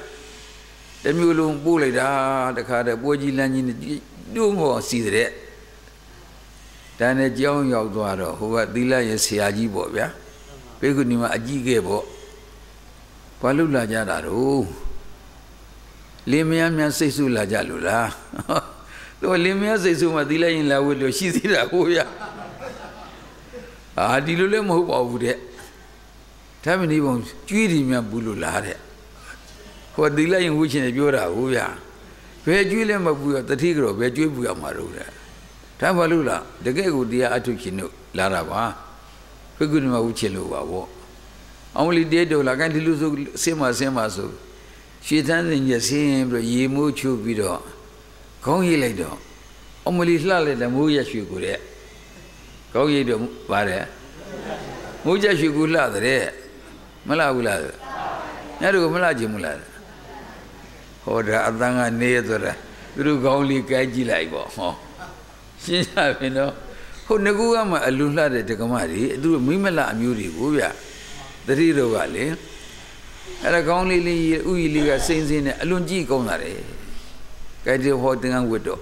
တမျိုးလုံးပို့လိုက်တာတခါတည်းပွဲကြီးလမ်းကြီးနဲ့တူးမော်စီတဲ့ဒါနဲ့ကြောင်းရောက်သွားတော့ဟိုကသီလရဲ့ဆရာကြီးပေါ့ဗျာဘိက္ခုနီမအကြီးကဲပေါ့ဘာလို့လာကြတာတော့လင်းမယားများစိတ်ဆူလာကြလို့လားတော့လင်းမယားစိတ်ဆူမှသီလရင်လာဝတ်လို့ရှိသေးတာဟိုဗျာဒီလိုလည်းမဟုတ်ပါဘူးတဲ့ဒါမင်းဒီပုံကျွေးတယ်များဘူးလို့လားတဲ့ဟိုသီလရင်ဝှချင်တယ်ပြောတာဟိုဗျာဘယ်ကျွေးလဲမဘူးရတတိကတော့ဘယ်ကျွေးဘူးရမှာတော့တဲ့ဒါဘာလို့လားတကယ်ကိုတရားအထုရှင်တို့လာတာပါဘိက္ခုနီမဝှချင်လို့ပါဗောအောင်လီတဲတော်လာကန်ဒီလိုဆိုဆင်းမဆိုရွှေတန်းစင်ကြီးဆင်းပြီးတော့ရေမိုးချိုးပြီးတော့ခေါင်းရိပ်လိုက်တော့အမလီလှလိုက်တယ်မိုးရရွှေကိုတဲ့ခေါင်းရိပ်တော့ပါတယ်မိုးကြရွှေကိုလှတဲ့မလှဘူးလား ညတို့မလာကြည့်မလားဟောဒါအတန်းကနေဆိုတာသူတို့ကောင်းလေးကြိုက်ကြည့်လိုက်ပေါ့ဟောရှင်းရပြီနော်ဟိုငကူကမှအလူလှတဲ့ဒကမတွေသူတို့မိမလအမျိုးတွေကိုဗျတတိတို့ကလေအဲ့ဒါကောင်းလေးလေးဥယီလေးကစိမ့်စင်းနဲ့အလွန်ကြည့်ကောင်းတာတယ်ကြိုက်တဲ့ဟောတင်ကန်းဝတ်တော့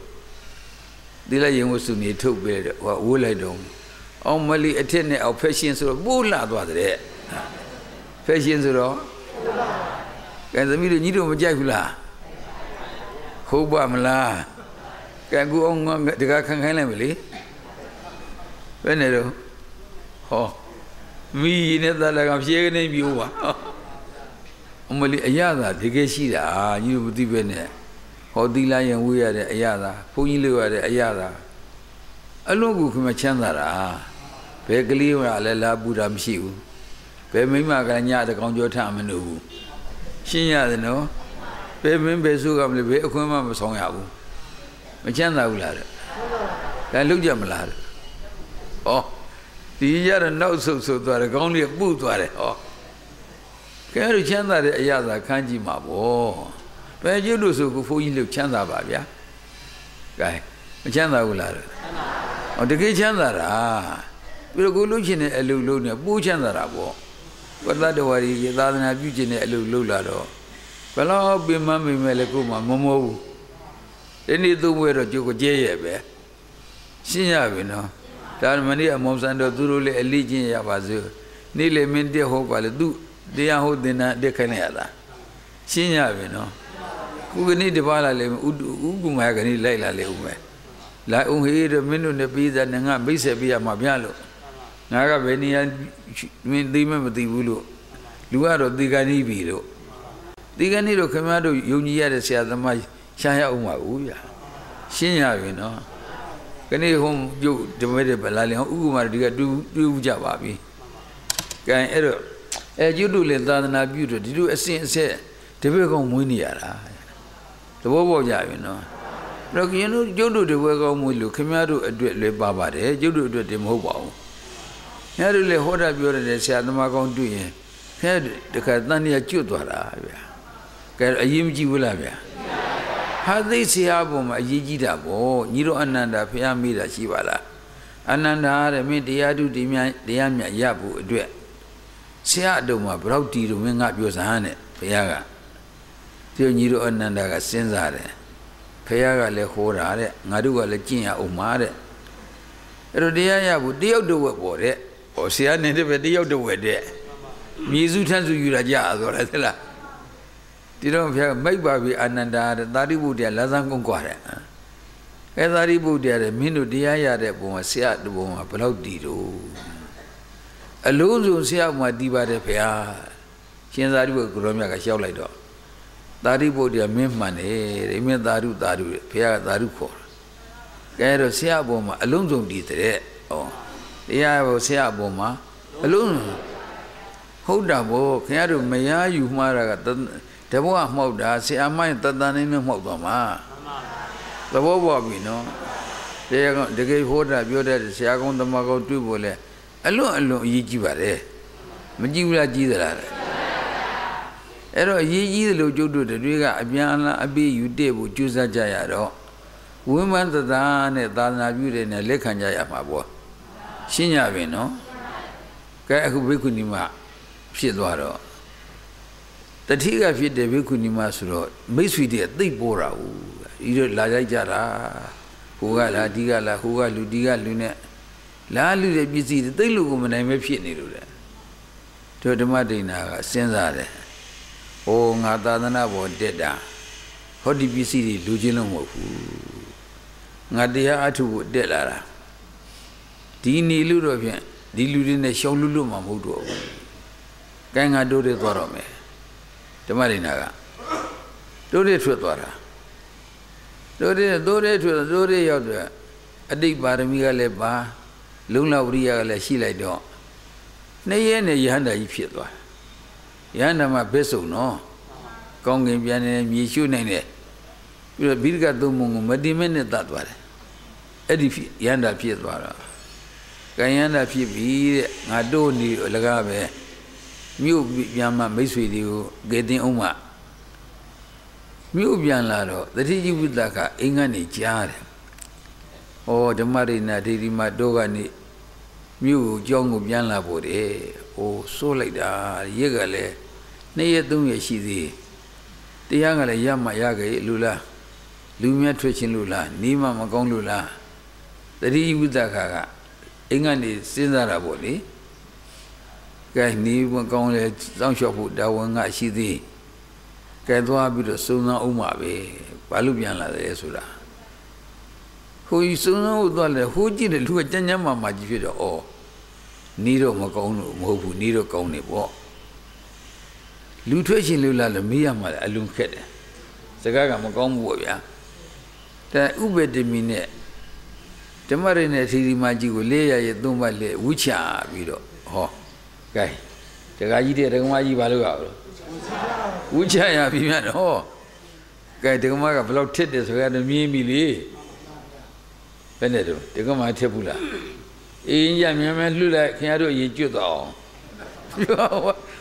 ဒီလိုက်ရင်ဝစုနေထုတ်ပေးတယ်ဟောဝိုးလိုက်တော့အောင်မလီအထက်နဲ့အောက်ဖက်ရှင်ဆိုတော့ပိုးလာသွားတဲ့ဖက်ရှင်ဆိုတော့ကဲသမီးတို့ညီတို့မကြိုက်ဘူးလားဟုတ်ပါမလားကဲကူအောင်တကားခံခိုင်းလိုက်မလေဘယ်နဲ့တော့ဟောမိနဲ့တလည်းကဖြေကနေပြီဟုတ်ပါအမလီအရသာတကယ်ရှိတာညီတို့မသိပဲနဲ့ဟောသီလရင်ဝေးရတဲ့အရသာဘုန်းကြီးလို့ရတဲ့အရသာအလုံးကူခင်မချမ်းသာတာဘယ်ကလေးကလည်းလာပူတာမရှိဘူးဘယ်မိမကညတကောင်ကြောထမလို့ဘူးရှင်းရတယ်နော်ဘယ်မင်းဘယ်ဆိုးကမလဲဘယ်အခွင့်မှမဆောင်ရဘူးမချမ်းသာဘူးလားတဲ့ဒါလုံးကြမလားတဲ့ဟောဒီရတဲ့နောက်ဆုတ်ဆုတ်သွားတယ်ခေါင်းလေးပူသွားတယ်ဟောကဲလို့ချမ်းသာတဲ့အရာသာခန်းကြည့်မှာပေါ့ဘယ်ကျုပ်တို့ဆိုကိုဘုန်းကြီးလို့ချမ်းသာပါဗျာကဲမချမ်းသာဘူးလားတဲ့ဟောတကယ်ချမ်းသာတာပြီးတော့ကိုလှုပ်ချင်တဲ့အလုပ်လုပ်နေပူချမ်းသာတာပေါ့ဝတ္တတဝရီရေသာသနာပြုချင်တဲ့အလုပ်လုပ်လာတော့ဘယ်တော့ပင်မမိမဲ့လဲကိုမှမမောဘူးဒီနေ့သုံးဝဲတော့ကျုပ်ကိုကျဲရဲ့ပဲရှင်းရပြီနော်ဒါမနေ့အမောင်ဆန်တော့သူတို့လည်းအလိချင်းရပါစို့နေ့လေမင်းတက်ဟုတ်ပါလေသူတရားဟုတ်တင်တာတက်ခိုင်းလိုက်ရတာရှင်းရပြီနော်ခုကနေ့တပါလာလေဥကုမာကနေ့လိုက်လာလေဦးမယ်လိုက်အောင်ဟေးတော့မင်းတို့နဲ့ပြီးသားနဲ့ငါမိတ်ဆက်ပြရမှာဗျာလို့ငါကဘယ်နေရာမင်းသိမမသိဘူးလို့လူကတော့ဒီကနေ့ပြီလို့ဒီကနေ့တော့ခင်ဗျားတို့ယုံကြည်ရတဲ့ဆရာသမားရှားရအောင်ပါဦးဗျာရှင်းရပြီနော်ကနေ့ဟိုပြုတ်ဓမ္မတဲ့ဗလာလင်ဟောဥက္ကမဒီကတူးကြပါပြီကဲအဲ့တော့ကျွတ်တို့လည်းသာသနာပြုတော့ဒီလိုအစဉ်အဆက်တပည့်ကောင်းမွေးနေရတာသဘောပေါက်ကြပြီနော်အဲ့တော့ခင်ဗျားတို့ကျွတ်တို့တပည့်ကောင်းမွေးလို့ခင်ဗျားတို့အတွက်လည်းပါပါတယ်ကျွတ်တို့အတွက်တည်းမဟုတ်ပါဘူးခင်ဗျားတို့လည်းဟောတာပြောတဲ့ဆရာသမားကောင်းတွေ့ရင်ခင်ဗျားတခါတန်ရကျွတ်သွားတာဗျာကဲအရင်မကြည့်ဘူးလားဗျာဟာသိဆရာဘုံမှာအရေးကြီးတာပေါ့ညီတော်အနန္ဒာဖះမိတာရှိပါလားအနန္ဒာတဲ့မင်းတရားဓုတရားမြတ်ရဖို့အတွက်ဆရာအတုံးမှာဘယ်တော့တီတို့မင်းငါပြောစမ်းတဲ့ဘုရားကဒီညီတော်အနန္ဒာကစဉ်းစားတယ်ဘုရားကလည်းဟောတာတဲ့ငါတို့ကလည်းကျင့်ရအောင်မှာတဲ့အဲ့တော့တရားရဖို့တယောက်တစ်ဝက်ပေါ့တဲ့ဟောဆရာနေတဲ့ပဲတယောက်တစ်ဝက်တဲ့မြေစုထန်းစုယူတာကြဆိုတယ်သလားဒီတော့ဘုရားမိတ်ပါပြီအာနန္ဒာတဲ့သာရိပုတ္တရာလာဇန်ကုန်းကွာတဲ့အဲသာရိပုတ္တရာတဲ့မင်းတို့တရားရတဲ့ပုံမှာဆရာတပုံမှာဘယ်လောက်တည်တော့အလုံးစုံဆရာမှာတည်ပါတယ်ဘုရားရှင်သာရိပုတ္တကိုရောမြတ်ကလျှောက်လိုက်တော့သာရိပုတ္တရာမင်းမှန်တယ်တဲ့မင်းသာဓုဘုရားကသာဓုခေါ်တယ်ကဲတော့ဆရာပုံမှာအလုံးစုံတည်တဲ့ဟောတရားဘောဆရာပုံမှာအလုံးဟုတ်တာဗောခင်ဗျားတို့မရယူမှားတာကတဘောကမှောက်တာဆရာမရင်တတန်နေနဲ့မှောက်သွားမှာသဘောပေါက်ပြီနော်တရားကတကယ်ဟောတာပြောတဲ့ဆရာကောင်းသမားကောင်းတွေ့ဖို့လဲအလွန်အရေးကြီးပါတယ်မကြည့်ဘူးလားကြီးသလားအဲ့တော့အရေးကြီးတယ်လို့ကျုပ်တို့တွေကအပြန်အလှန်အပေးယူတဲ့ဖို့ကြိုးစားကြရတော့ဝိမန္တသာနဲ့သာသနာပြုတဲ့နဲ့လက်ခံကြရမှာပေါ့ရှင်းကြပြီနော်ကဲအခုဘိက္ခုနီမဖြစ်သွားတော့တတိကဖြစ်တဲ့ဘိက္ခုနီမဆိုတော့မိတ်ဆွေတွေသိပ်ပေါ်တာဘူးဒီလိုလာကြကြတာဟိုကလာဒီကလာဟိုကလူဒီကလူနဲ့လာလူတဲ့ပစ္စည်းတွေသိပ်လို့ကိုမနိုင်မဲဖြစ်နေလို့တဲ့တို့ဓမ္မဒိဏကစဉ်းစားတယ်ဟိုငါသာသနာပေါ်တက်တာဟောဒီပစ္စည်းတွေလူချင်းလုံးမဟုတ်ဘူးငါတရားအထုဖို့တက်လာတာဒီနေလို့တော့ဖြင့်ဒီလူတွေနဲ့ရှောင်လူလို့မှမဟုတ်တော့ဘူးကဲငါတို့တွေသွားတော့မယ်ဓမ္မဒိဏကတို့တွေထွက်သွားတာတို့တွေရောက်တယ်အတိတ်ပါရမီကလည်းပါလုံလဝရိယကလည်းရှိလိုက်တော့နှစ်ရက်နဲ့ယဟန္တာကြီးဖြစ်သွားယဟန္တာမှာဘက်စုံနော်ကောင်းကင်ပြန်နေမြေရှုနိုင်တယ်ပြီးတော့ဘိရကသုံးပုံကိုမတိမဲနဲ့တတ်သွားတယ်အဲ့ဒီယဟန္တာဖြစ်သွားတော့ကံယဟန္တာဖြစ်ပြီတဲ့ငါတို့နေလကားပဲ မြို့ပြန်မှမိတ်ဆွေတွေကိုကဲတင်အောင်မှမြို့ပြန်လာတော့တတိယဝိသကအင်္ဂကနေကြားတယ်။ဩဓမ္မရိနာဒေဒီမတော့ကနေမြို့ကိုကြောင်းကိုပြန်လာဖို့တဲ့။အိုးစိုးလိုက်တာရက်ကလည်း2ရက်3ရက်ရှိသေးတရားကလည်းရမှရခဲ့လူလားလူမြတ်ထွက်ချင်းလူလားနီးမှမကောင်းလူလားတတိယဝိသကအင်္ဂကနေစဉ်းစားတာပေါ့လေ။ကဲနီးမကောင်းလဲစောင့်ရှောက်ဖို့တာဝန်ကရှိသေးကဲသွားပြီးတော့စုံစမ်းအောင်ပါပဲဘာလို့ပြန်လာတယ်ဆိုတာဟိုစုံစမ်းဖို့သွားလဲဟိုကြည့်တယ်လူကကြမ်းကြမ်းမာကြီးဖြစ်တော့ဩနီးတော့မကောင်းလို့မဟုတ်ဘူးနီးတော့ကောင်းနေပေါ့လူထွက်ရှင်လို့လားလို့မေးရမှာအလုံးခက်တယ်စကားကမကောင်းဘူးပေါ့ဗျာแต่ဥပဒေမီနဲ့ဓမ္မရနဲ့သီရိမကြီးကို400ရဲ့3ပတ်လက်ဝှချပြီးတော့ဟောကဲတခါကြီးတဲ့ဒကမကြီးဘာလို့ရအောင်ဝှချရပြီမြတ်တော့ကဲဒကမကဘယ်လောက်ထစ်တယ်ဆိုရတော့မြင်ပြီလေဘယ်နဲ့တော့ဒကမထစ်ဘူးလားအေးရမြန်မြန်လှုပ်လိုက်ခင်ဗျားတို့ရေကျွတ်တော့အောင်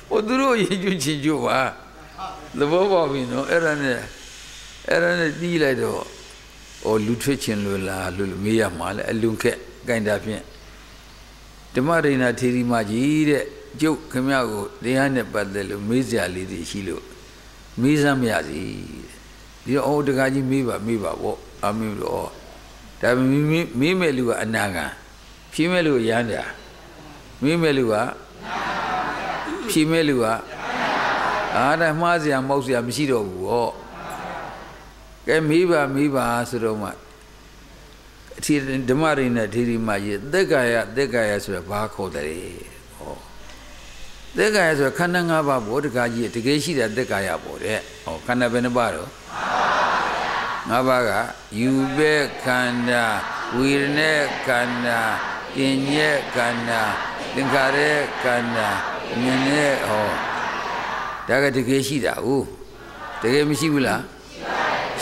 ဟိုသူတို့ရေကျွတ်ချင်ကျွတ်ပါသဘောပေါက်ပြီနော်အဲ့ဒါနဲ့တီးလိုက်တော့ဩလူထွက်ချင်လို့လားလို့မေးရမှာလေအလွန်ခက်ကြိုင်တာဖြင့်ဓမ္မရိနာထေရီမကြီးတဲ့ကျုပ်ခင်ဗျားကိုတရားနဲ့ပတ်သက်လို့မေးစရာလေးတွေရှိလို့မေးစမ်းမရစီဒီတော့ဩတကားကြီးမေးပါပေါ့အမေတော့ဒါမေးမဲ့လူကအနာဂံဖြေးမဲ့လူရမ်းတာမေးမဲ့လူကဖြေးမဲ့လူကအားဒါမှားစရာမဟုတ်စရာမရှိတော့ဘူးဟောကဲမေးပါဆိုတော့မှအထီဓမ္မရိနဲ့ထေရီမကြီးသက်ကာယဆိုတာဘာခေါ်တယ်ဟောသက်ကာယဆိုတာခန္ဓာ၅ပါးဘောတကားကြီးတကယ်ရှိတာသက်ကာယပေါ့တဲ့ဟောခန္ဓာဘယ်နှပါတော့၅ပါးကယူပဲခန္ဓာဝိရณะခန္ဓာပညေခန္ဓာသင်္ခါရခန္ဓာဉာဏ်နဲ့ဟောဒါကတကယ်ရှိတာဟုတ်တကယ်မရှိဘူးလား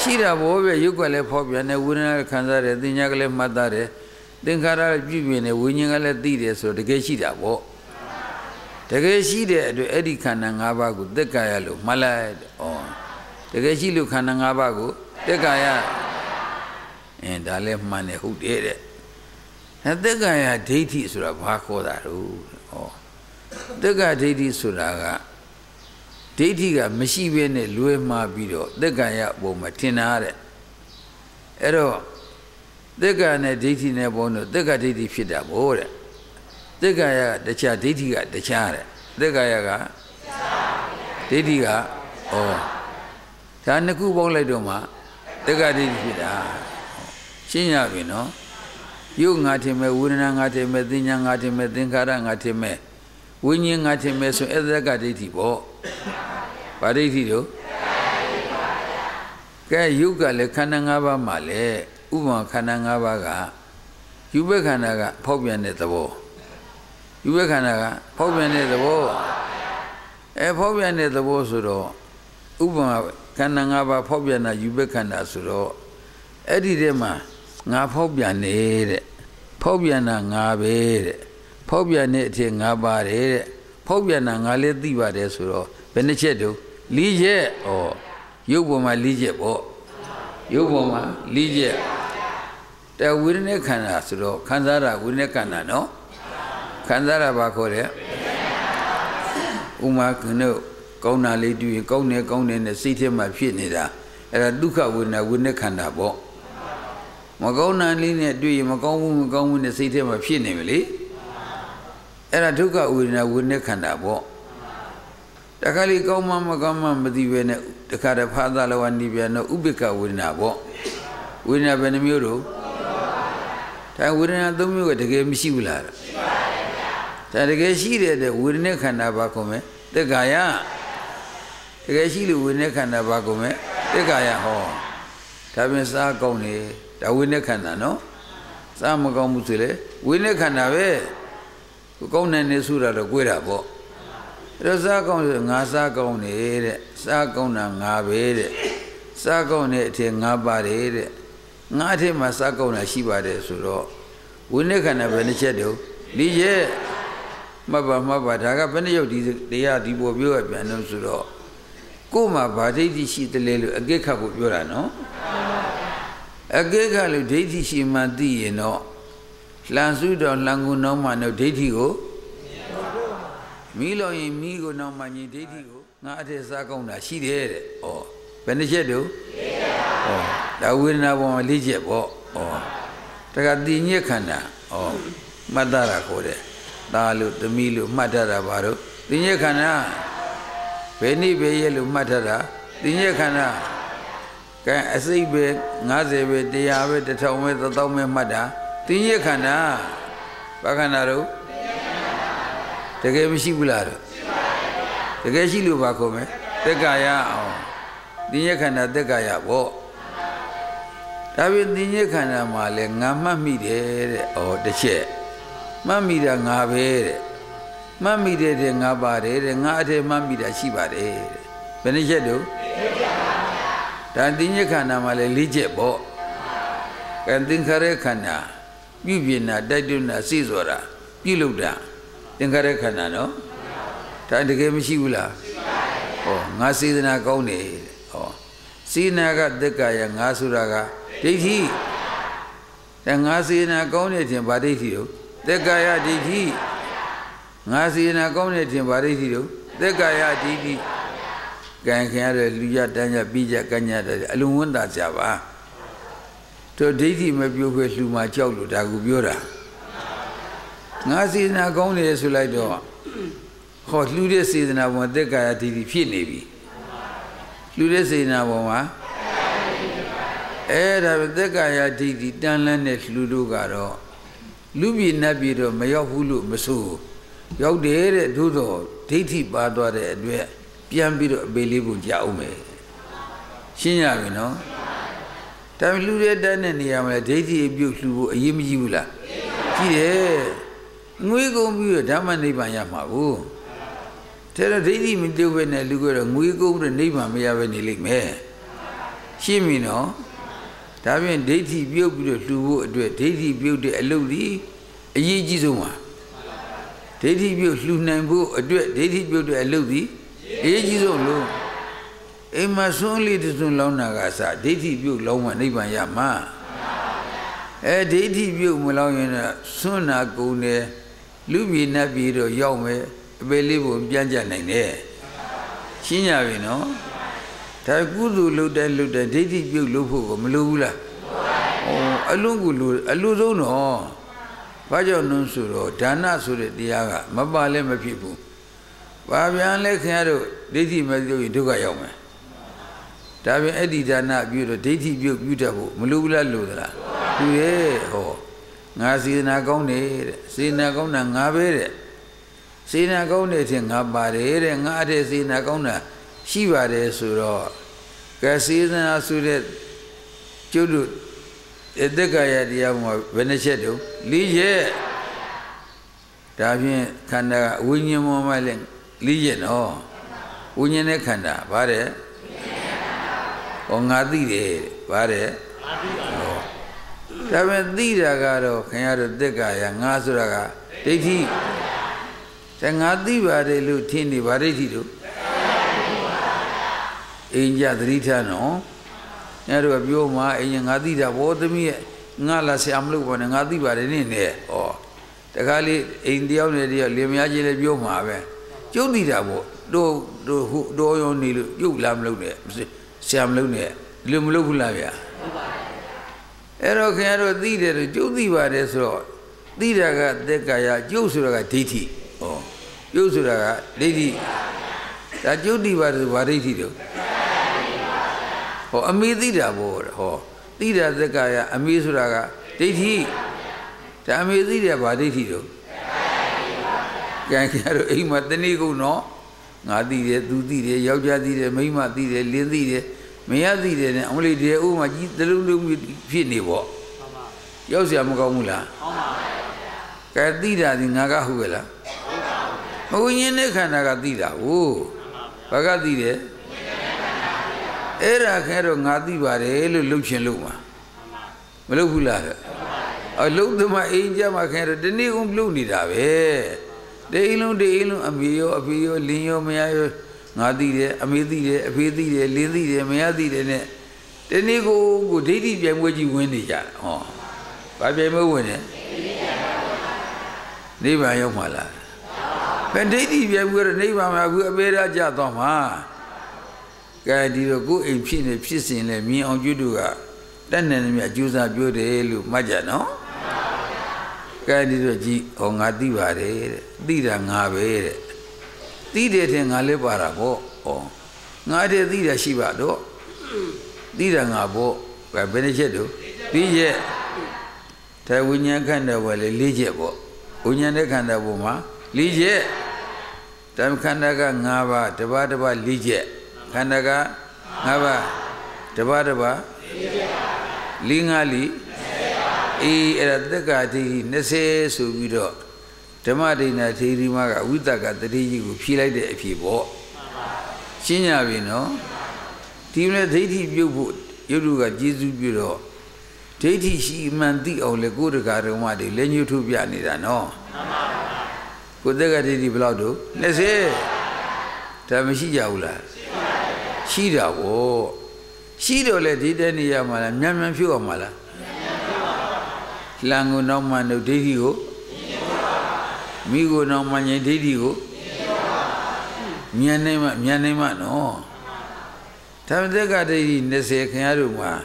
ရှိတာဘောပဲရုပ်ကလည်းဖော်ပြန်တယ်ဝိညာဉ်ကခံစားတယ်သင်ညာကလည်းမှတ်သားတယ်သင်္ခါရပြုပြင်တယ်ဝိညာဉ်ကလည်းသိတယ်ဆိုတော့တကယ်ရှိတာပေါ့တကယ်ရှိတဲ့အတွက်အဲ့ဒီခန္ဓာ၅ပါးကိုသက်ကာယလို့မှတ်လိုက်ဩတကယ်ရှိလို့ခန္ဓာ၅ပါးကိုသက်ကာယဒါလည်းမှန်တယ်ဟုတ်တယ်တဲ့သက်ကာယဒိဋ္ဌိဆိုတာဘာခေါ်တာတော့ဩသက်ကာဒိဋ္ဌိဆိုတာကဒိဋ္ဌိကမရှိဘဲနဲ့လွဲမှားပြီးတော့သက်ကာယပုံမှာထင်တာတဲ့အဲ့တော့သက်ကာနဲ့ဒိဋ္ဌိနဲ့ပုံတော့သက်ကာဒိဋ္ဌိဖြစ်တာဗောတဲ့သက်ကာယကတခြားဒိဋ္ဌိကတခြားတဲ့သက်ကာယကဒိဋ္ဌိကဒါနှစ်ခုပေါင်းလိုက်တော့မှသက်ကာဒိဋ္ဌိဖြစ်တာရှင်းရပြီနော်ယုတ်ငါထင်မဲ့ဝေဒနာငါထင်မဲ့သင်ညာငါထင်မဲ့သင်္ခါရငါထင်မဲ့ဝိညာဉ်ငါထင်မဲ့ဆိုအဲ့ဒါကဒိဋ္ဌိပေါ့ဗာဒိဋ္ဌိတို့ကဲယုတ်ကလည်းခန္ဓာ၅ပါးမှာလေဥပမာခန္ဓာ၅ပါးကယူဘခန္ဓာကဖောက်ပြန်တဲ့သဘောယူဘခန္ဓာကဖောက်ပြန်တဲ့သဘောဖောက်ပြန်တဲ့သဘောဆိုတော့ဥပမာခန္ဓာ၅ပါးဖောက်ပြန်တာယူဘခန္ဓာဆိုတော့အဲ့ဒီထဲမှာငါဖောက်ပြန်နေတဲ့ဖောက်ပြန်တာငါပဲတဲ့ဖောက်ပြန်တဲ့အထက်ငါပါတယ်တဲ့ဖောက်ပြန်တာငါလည်းသိပါတယ်ဆိုတော့ဘယ်နှချက်တုံး၄ချက်ရုပ်ပေါ်မှာ၄ချက်ပေါ့ရုပ်ပေါ်မှာ၄ချက်แต่ဝိရณะခန္ဓာဆိုတော့ခံစားတာဝိရณะခန္ဓာနော်ခံစားတာဘာခေါ်လဲဥမာကနို့ကောင်းတာလေးတွေ့ရင်ကောင်းတယ်နဲ့စိတ်ထဲမှာဖြစ်နေတာအဲ့ဒါဒုက္ခဝိရณะခန္ဓာပေါ့မကောင်းတာလေးနဲ့တွေ့ရင်မကောင်းဘူးနဲ့စိတ်ထဲမှာဖြစ်နေပြီလေအဲ့ဒါဒုက္ခဝိရณะခန္ဓာပေါ့တခါလေကောင်းမှမကောင်းမှမသိပဲနဲ့တခါတည်းဖာသာလဝနိပြန်တော့ဥပိ္ပကဝိရဏပေါ့ဝိရဏဘယ်နှမျိုးတော့ဒါဝိရဏ၃မျိုးကတကယ်မရှိဘူးလားရှိပါတယ်ဗျာဒါတကယ်ရှိတဲ့ဝိရณะခန္ဓာဘာကုန်မဲ့သက်ကာယတကယ်ရှိလို့ဝိရณะခန္ဓာဘာကုန်မဲ့သက်ကာယဟောဒါပြင်စားကောင်းနေဒါဝိရณะခန္ဓာနော်စားမကောင်းဘူးဆိုလေဝိရณะခန္ဓာပဲကောင်းနေဆိုတာတော့ကြွေးတာပေါ့အဲ့တော့စားကောင်းဆိုငါစားကောင်းနေတဲ့စားကောင်းတာငါပဲတဲ့စားကောင်းတဲ့အထက်ငါပါတယ်တဲ့ငါအထက်မှာစားကောင်းတာရှိပါတယ်ဆိုတော့ဝိနည်းခန္ဓာပဲတစ်ချက်တုံး၄ချက် mabba daga benyo di ya di bo byo pian no su ro ko ma ba daithi shi tale lu agekha ko pyo da no agekha lu daithi shi man ti yin no lan su do lan ku no ma no daithi ko mi lo yin mi ko no ma nyi daithi ko nga athe sa kaung da shi de de oh bene chet do oh da wedana bo ma 4 ချက်ပေါ့oh daga ti nyet khanda oh matara ko de da lu tami lu mat da ba do ti nyet khanda be ni be ye lu mat da ti nyet khanda kan asai be 50be 100be 1000be 1000be mat da ti nyet khanda ba khanda do tegeမရှိဘူးလားတကယ်ရှိလို့ပါခေါ်မယ်သက်ကာယအောင်သိဉ္ဇခန္ဓာသက်ကာယပေါ့ဒါပြင်သိဉ္ဇခန္ဓာမှာလဲငါမှတ်မိတယ်တဲ့ဩတစ်ချက်မှတ်မိတာငါပဲတဲ့မှတ်မိတဲ့ငါပါတယ်တဲ့ငါအထက်မှတ်မိတာရှိပါတယ်တဲ့ဘယ်နှချက်တို့ဒါသိဉ္ဇခန္ဓာမှာလဲ 4 ချက်ပေါ့ကံသင်္ခါရခန္ဓာပြုပြင်တာတိုက်တွန်းတာစိစောတာပြုလုပ်တာသင်္ခါရခန္ဓာနော်ဒါတကယ်မရှိဘူးလားဟောငါစေတနာကောင်းတယ်ဟောစေနာကသက်ကာယငါဆိုတာကဒိဋ္ဌိဒါငါစေနာကောင်းတဲ့ခြင်းဗာဒိဋ္ဌိတို့သက်ကာယဒိဋ္ဌိငါစေနာကောင်းတဲ့ခြင်းဗာဒိဋ္ဌိတို့သက်ကာယဒိဋ္ဌိကံခင်ရတဲ့လူရတန်းရပြီးကြကညာတဲ့အလုံးဝန်းတာကြပါတို့ဒိဋ္ဌိမပြုတ်ခွေလှူမှာကြောက်လို့ဒါကူပြောတာငါစေနာကောင်းတယ်ဆိုလိုက်တော့ဟောလှူတဲ့စေတနာပေါ်သက်ကာယဒိဋ္ဌိဖြစ်နေပြီလှူတဲ့စေတနာပေါ်မှာအဲ့ဒါသက်ကာယဒိဋ္ဌိတန်လန်းတဲ့လှူတို့ကတော့လူပြည်နတ်ပြည်တော့မရောက်ဘူးလို့မဆိုရောက်တယ်တဲ့သို့တော့ဒိဋ္ဌိပါသွားတဲ့အတွက်ပြန်ပြီးတော့အပေလေးပုံကြအောင်မယ်ရှင်းရပြီနော်ဒါပေမဲ့လှူတဲ့တန်းတဲ့နေရာမှာဒိဋ္ဌိပြုတ်လှူဖို့အရေးမကြီးဘူးလားကြီးတယ်ငွေကုန်ပြီးတော့ဓမ္မနိဗ္ဗာန်ရမှာဘူးတဲ့တော့ဒိဋ္ဌိမပြုတ်ပဲနဲ့လူကတော့ငွေကုန်ပြီးနိဗ္ဗာန်မရပဲနေလိမ့်မယ်ရှင်းပြီနော်ဒါဖြင့်ဒိဋ္ဌိပြုတ်ပြီးတော့လှူဖို့အတွက်ဒိဋ္ဌိပြုတ်တဲ့အလုပ်ဒီအရေးကြီးဆုံးပါဒိဋ္ဌိပြုတ်လှူနိုင်ဖို့အတွက်ဒိဋ္ဌိပြုတ်တဲ့အလုပ်ဒီအရေးကြီးဆုံးလို့အိမ်မှာဆွန်းလေးတစ်စွန်းလောင်းတာကစဒိဋ္ဌိပြုတ်လောင်းမှနိဗ္ဗာန်ရမှာဒိဋ္ဌိပြုတ်မလောင်းရင်ဆွန်းနာကုန်တယ်လူပြည်နတ်ပြည်တော့ရောက်မယ်အပေလေးပုံပြန်ကြနိုင်တယ်ရှင်းရပြီနော်ဒါကုသိုလ်လုပ်တဲ့ဒိဋ္ဌိပြုတ်လုပ်ဖို့ကမလိုဘူးလားအလုံးကူလိုအလိုဆုံးတော့ဘာကြောင့်လဲဆိုတော့ဒါနဆိုတဲ့တရားကမပါလဲမဖြစ်ဘူးဘာပြန်လဲခင်ဗျားတို့ဒိဋ္ဌိမပြုတ်ရင်ဒုက္ခရောက်မယ်ဒါပြင်အဲ့ဒီဒါနပြုတော့ဒိဋ္ဌိပြုတ်ပြုတတ်ဖို့မလိုဘူးလားလို့သလားသူရဲ့ဟောငါစေနာကောင်းတယ်တဲ့စေနာကောင်းတာငါပဲတဲ့စေနာကောင်းတဲ့ချင်းငါပါတယ်တဲ့ငါအတဲ့စေနာကောင်းတာရှိပါတယ်ဆိုတော့ကဲစေနာဆိုတဲ့ကျုပ်တို့သက်ကာယတရားမှာဘယ်နှချက်တုံး 4 ချက်ဒါဖြင့်ခန္ဓာဝိညာဉ်ပေါ်မှာလည်း 4 ချက်နော်ဝိညာဉ်နဲ့ခန္ဓာဗါတဲ့ဟောငါသိတယ်ဗါတဲ့ဒါပေမဲ့သိတာကတော့ခင်ဗျားတို့သက်ကာယငါဆိုတာကဒိဋ္ဌိဒါငါသိပါတယ်လို့ထင်နေပါဒိဋ္ဌိတို့အိမ်ကြသတိထားနော်ညတို့ကပြောမှာအိမ်ငါသိတာဘောသမီးရဲ့ငါလာဆရာမလို့ပါနဲ့ငါသိပါတယ်နဲ့ဩတခါလေးအိမ်တယောက်နဲ့တယောက်လင်မယားချင်းလည်းပြောမှာပဲကျုပ်သိတာပေါ့တို့ရောနေလို့ပြုတ်လာမလို့နဲ့ဆရာမလို့နဲ့လူမလို့ဘူးလားဗျာအဲ့တော့ခင်ဗျားတို့သိတယ်လို့ကျုပ်သိပါတယ်ဆိုတော့သိတာကသက်ကာယကျုပ်ဆိုတာကဒိဋ္ဌိကျုပ်ဆိုတာကဒိဋ္ဌိဒါကျုပ်သိပါတယ်ဆိုဘာဒိဋ္ဌိတို့အမေသိတာပေါ့သိတာသက်ကာယအမေဆိုတာကဒိဋ္ဌိဒါအမေသိတယ်ဘာဒိဋ္ဌိတို့ကံကြတော့အိမ်မှာတဏှိကုန်နော်ငါသိတယ်သူသိတယ်ယောက်ျားသိတယ်မိန်းမသိတယ်လင်းသိတယ်မရသိတယ်နဲ့အမလေးတဲ့ဥမှာကြီးတလုံးလုံးဖြစ်နေပေါ့ရောက်เสียမကောင်းဘူးလားကောင်းပါဘူးကဲသိတာဒီငါကဟုတ်ကဲ့လားမဝိညာဉ်နဲ့ခန္ဓာကသိတာဟုတ်ဘာကသိတယ်အဲ့ဒါခဲတော့ငါသိပါတယ်လို့လှုပ်ရှင်လို့မှာမလှုပ်ဘူးလားလှုပ်သမားအိမ်ကြမှာခဲတော့ဒီနေ့ကုန်လှုပ်နေတာပဲ Deilun amio linyo meayo ngadi amidi afidi lindi meadi ne. Tenigo go didi piamoji winija. Oh. Babiamo win it. Neighbor Yomala. When didi piamu a neighbor who a better jatoma. Gadi go in chin pissing me on Juduga. Then enemy a Jews are beautiful Majano. Gadi G on a divare, Dida Nave. Dida Nalebarabo, or Nade Dida Shibado. Dida Nabo, by Benejedo. Dije Tawunya Kanda Wale Lijebo. Unyane Kanda Buma, Lije. Tam Kandaga Nava, Tabadaba Lije. Kandaga Nava, Tabadaba Lingali. At the Gati, Nese Subido, Tamadina Tirimaga, Witaka, the day you feel like the people. Chinya Vino, Timna Tati Bubu, Yuduga Jizu Bureau, Tati she manti or Legurga Romadi, Len you to Bianida, no. Could they get the Blado? Let's say Tamashi Jaula. Shida, oh. Shido let it any Yamala, Yaman Fuamala. Lango no man no didio, Migo no man didio, Mianema no. Tamdega de Nese Kanaruma,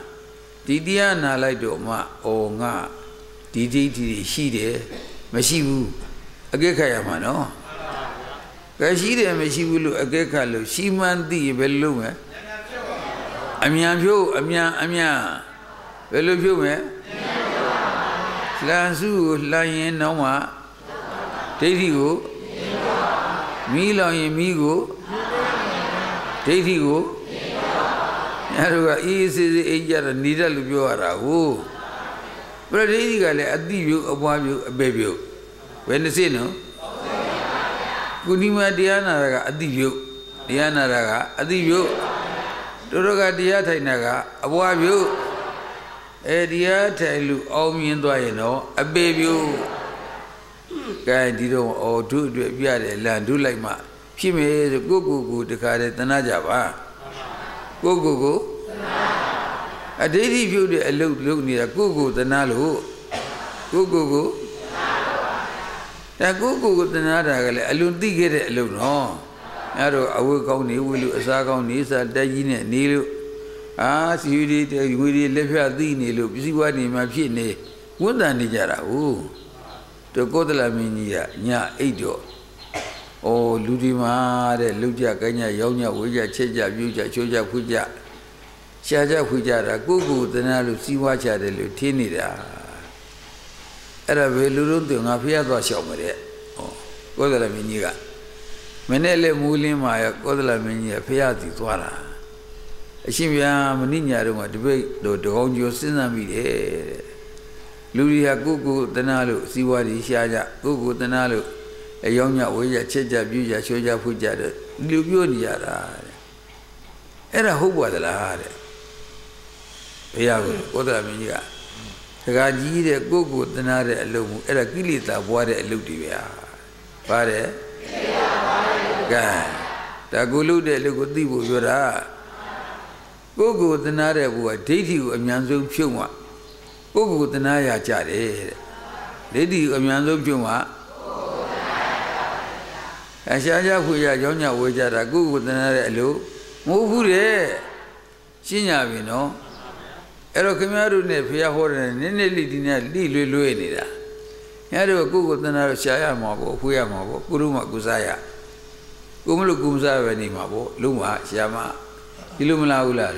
Didiana like Doma or Nga, Didi Shide, Mashibu, Agekayamano. Kashide Mashibu Agekalo, Shiman di Belume. Amia, Belume. Lansu Lion Noma Tatigo Milo Migo Tatigo Yaruga is a needle Biora. Oh, but Radical at the view of one baby. When the say no Kunima Diana at the view, Diana Raga at the view, Doroga Diata Naga, a boy view. Edia tell you all me and a baby. Guy did or do the land do like ma. She made a go the car at the Najava. Go. A daily view the look near go the Nalu. Go. That go the Nada, alone dig it alone. No. Narrow a work on you will a sack on this at Dajin and Nilu. Ah, see you did, you will live at the Nilu, see what in my pine. Would I need Jara? Oh, to go to La Minia, Nya Edo. Oh, Ludima, the Luja, Kanya, Yonya, Wija, Cheja, Buja, Choja, Puja, Shaja, Pujara, Gugu, the Nalu, Siwacha, the Lutinida. Era Velurun, the Mafia, the Shomere. Oh, go to La Minia. Menele Mulima, go to La Minia, Piati, Tuara. Shimia Maninia, the way, the own your sinami. Luria Gugu, the Nalu, Siwadi, Shaja, Gugu, the Nalu, a young Wija, Cheja, Buja, Choja, Puja, Lubioniara. Era Huba de la Hare. Piago, what I mean, ya. The Gaji, the Gugu, the Nare, Lumu, era Gilita, Wade, Lutia. Pare? Gan. The Gulu de Lugudibu, Yura. Gugu, the Nare, who are dating a Yanzo Puma. Gugu, the Naya Jade. Lady of Yanzo Puma. And Shaja Puya, Jonia, Wajara, Gugu, the Nare, Lu. Move Sinya, you know. Erokamaru ne Pia Horn, Neneli Dina, Luenida. Yadu Gugu, the Nare Shaya Mabo, Puya Mabo, Guruma Guzaya. Gumulu Gumza, Venimabo, Luma, Shama. Ilumina Ular.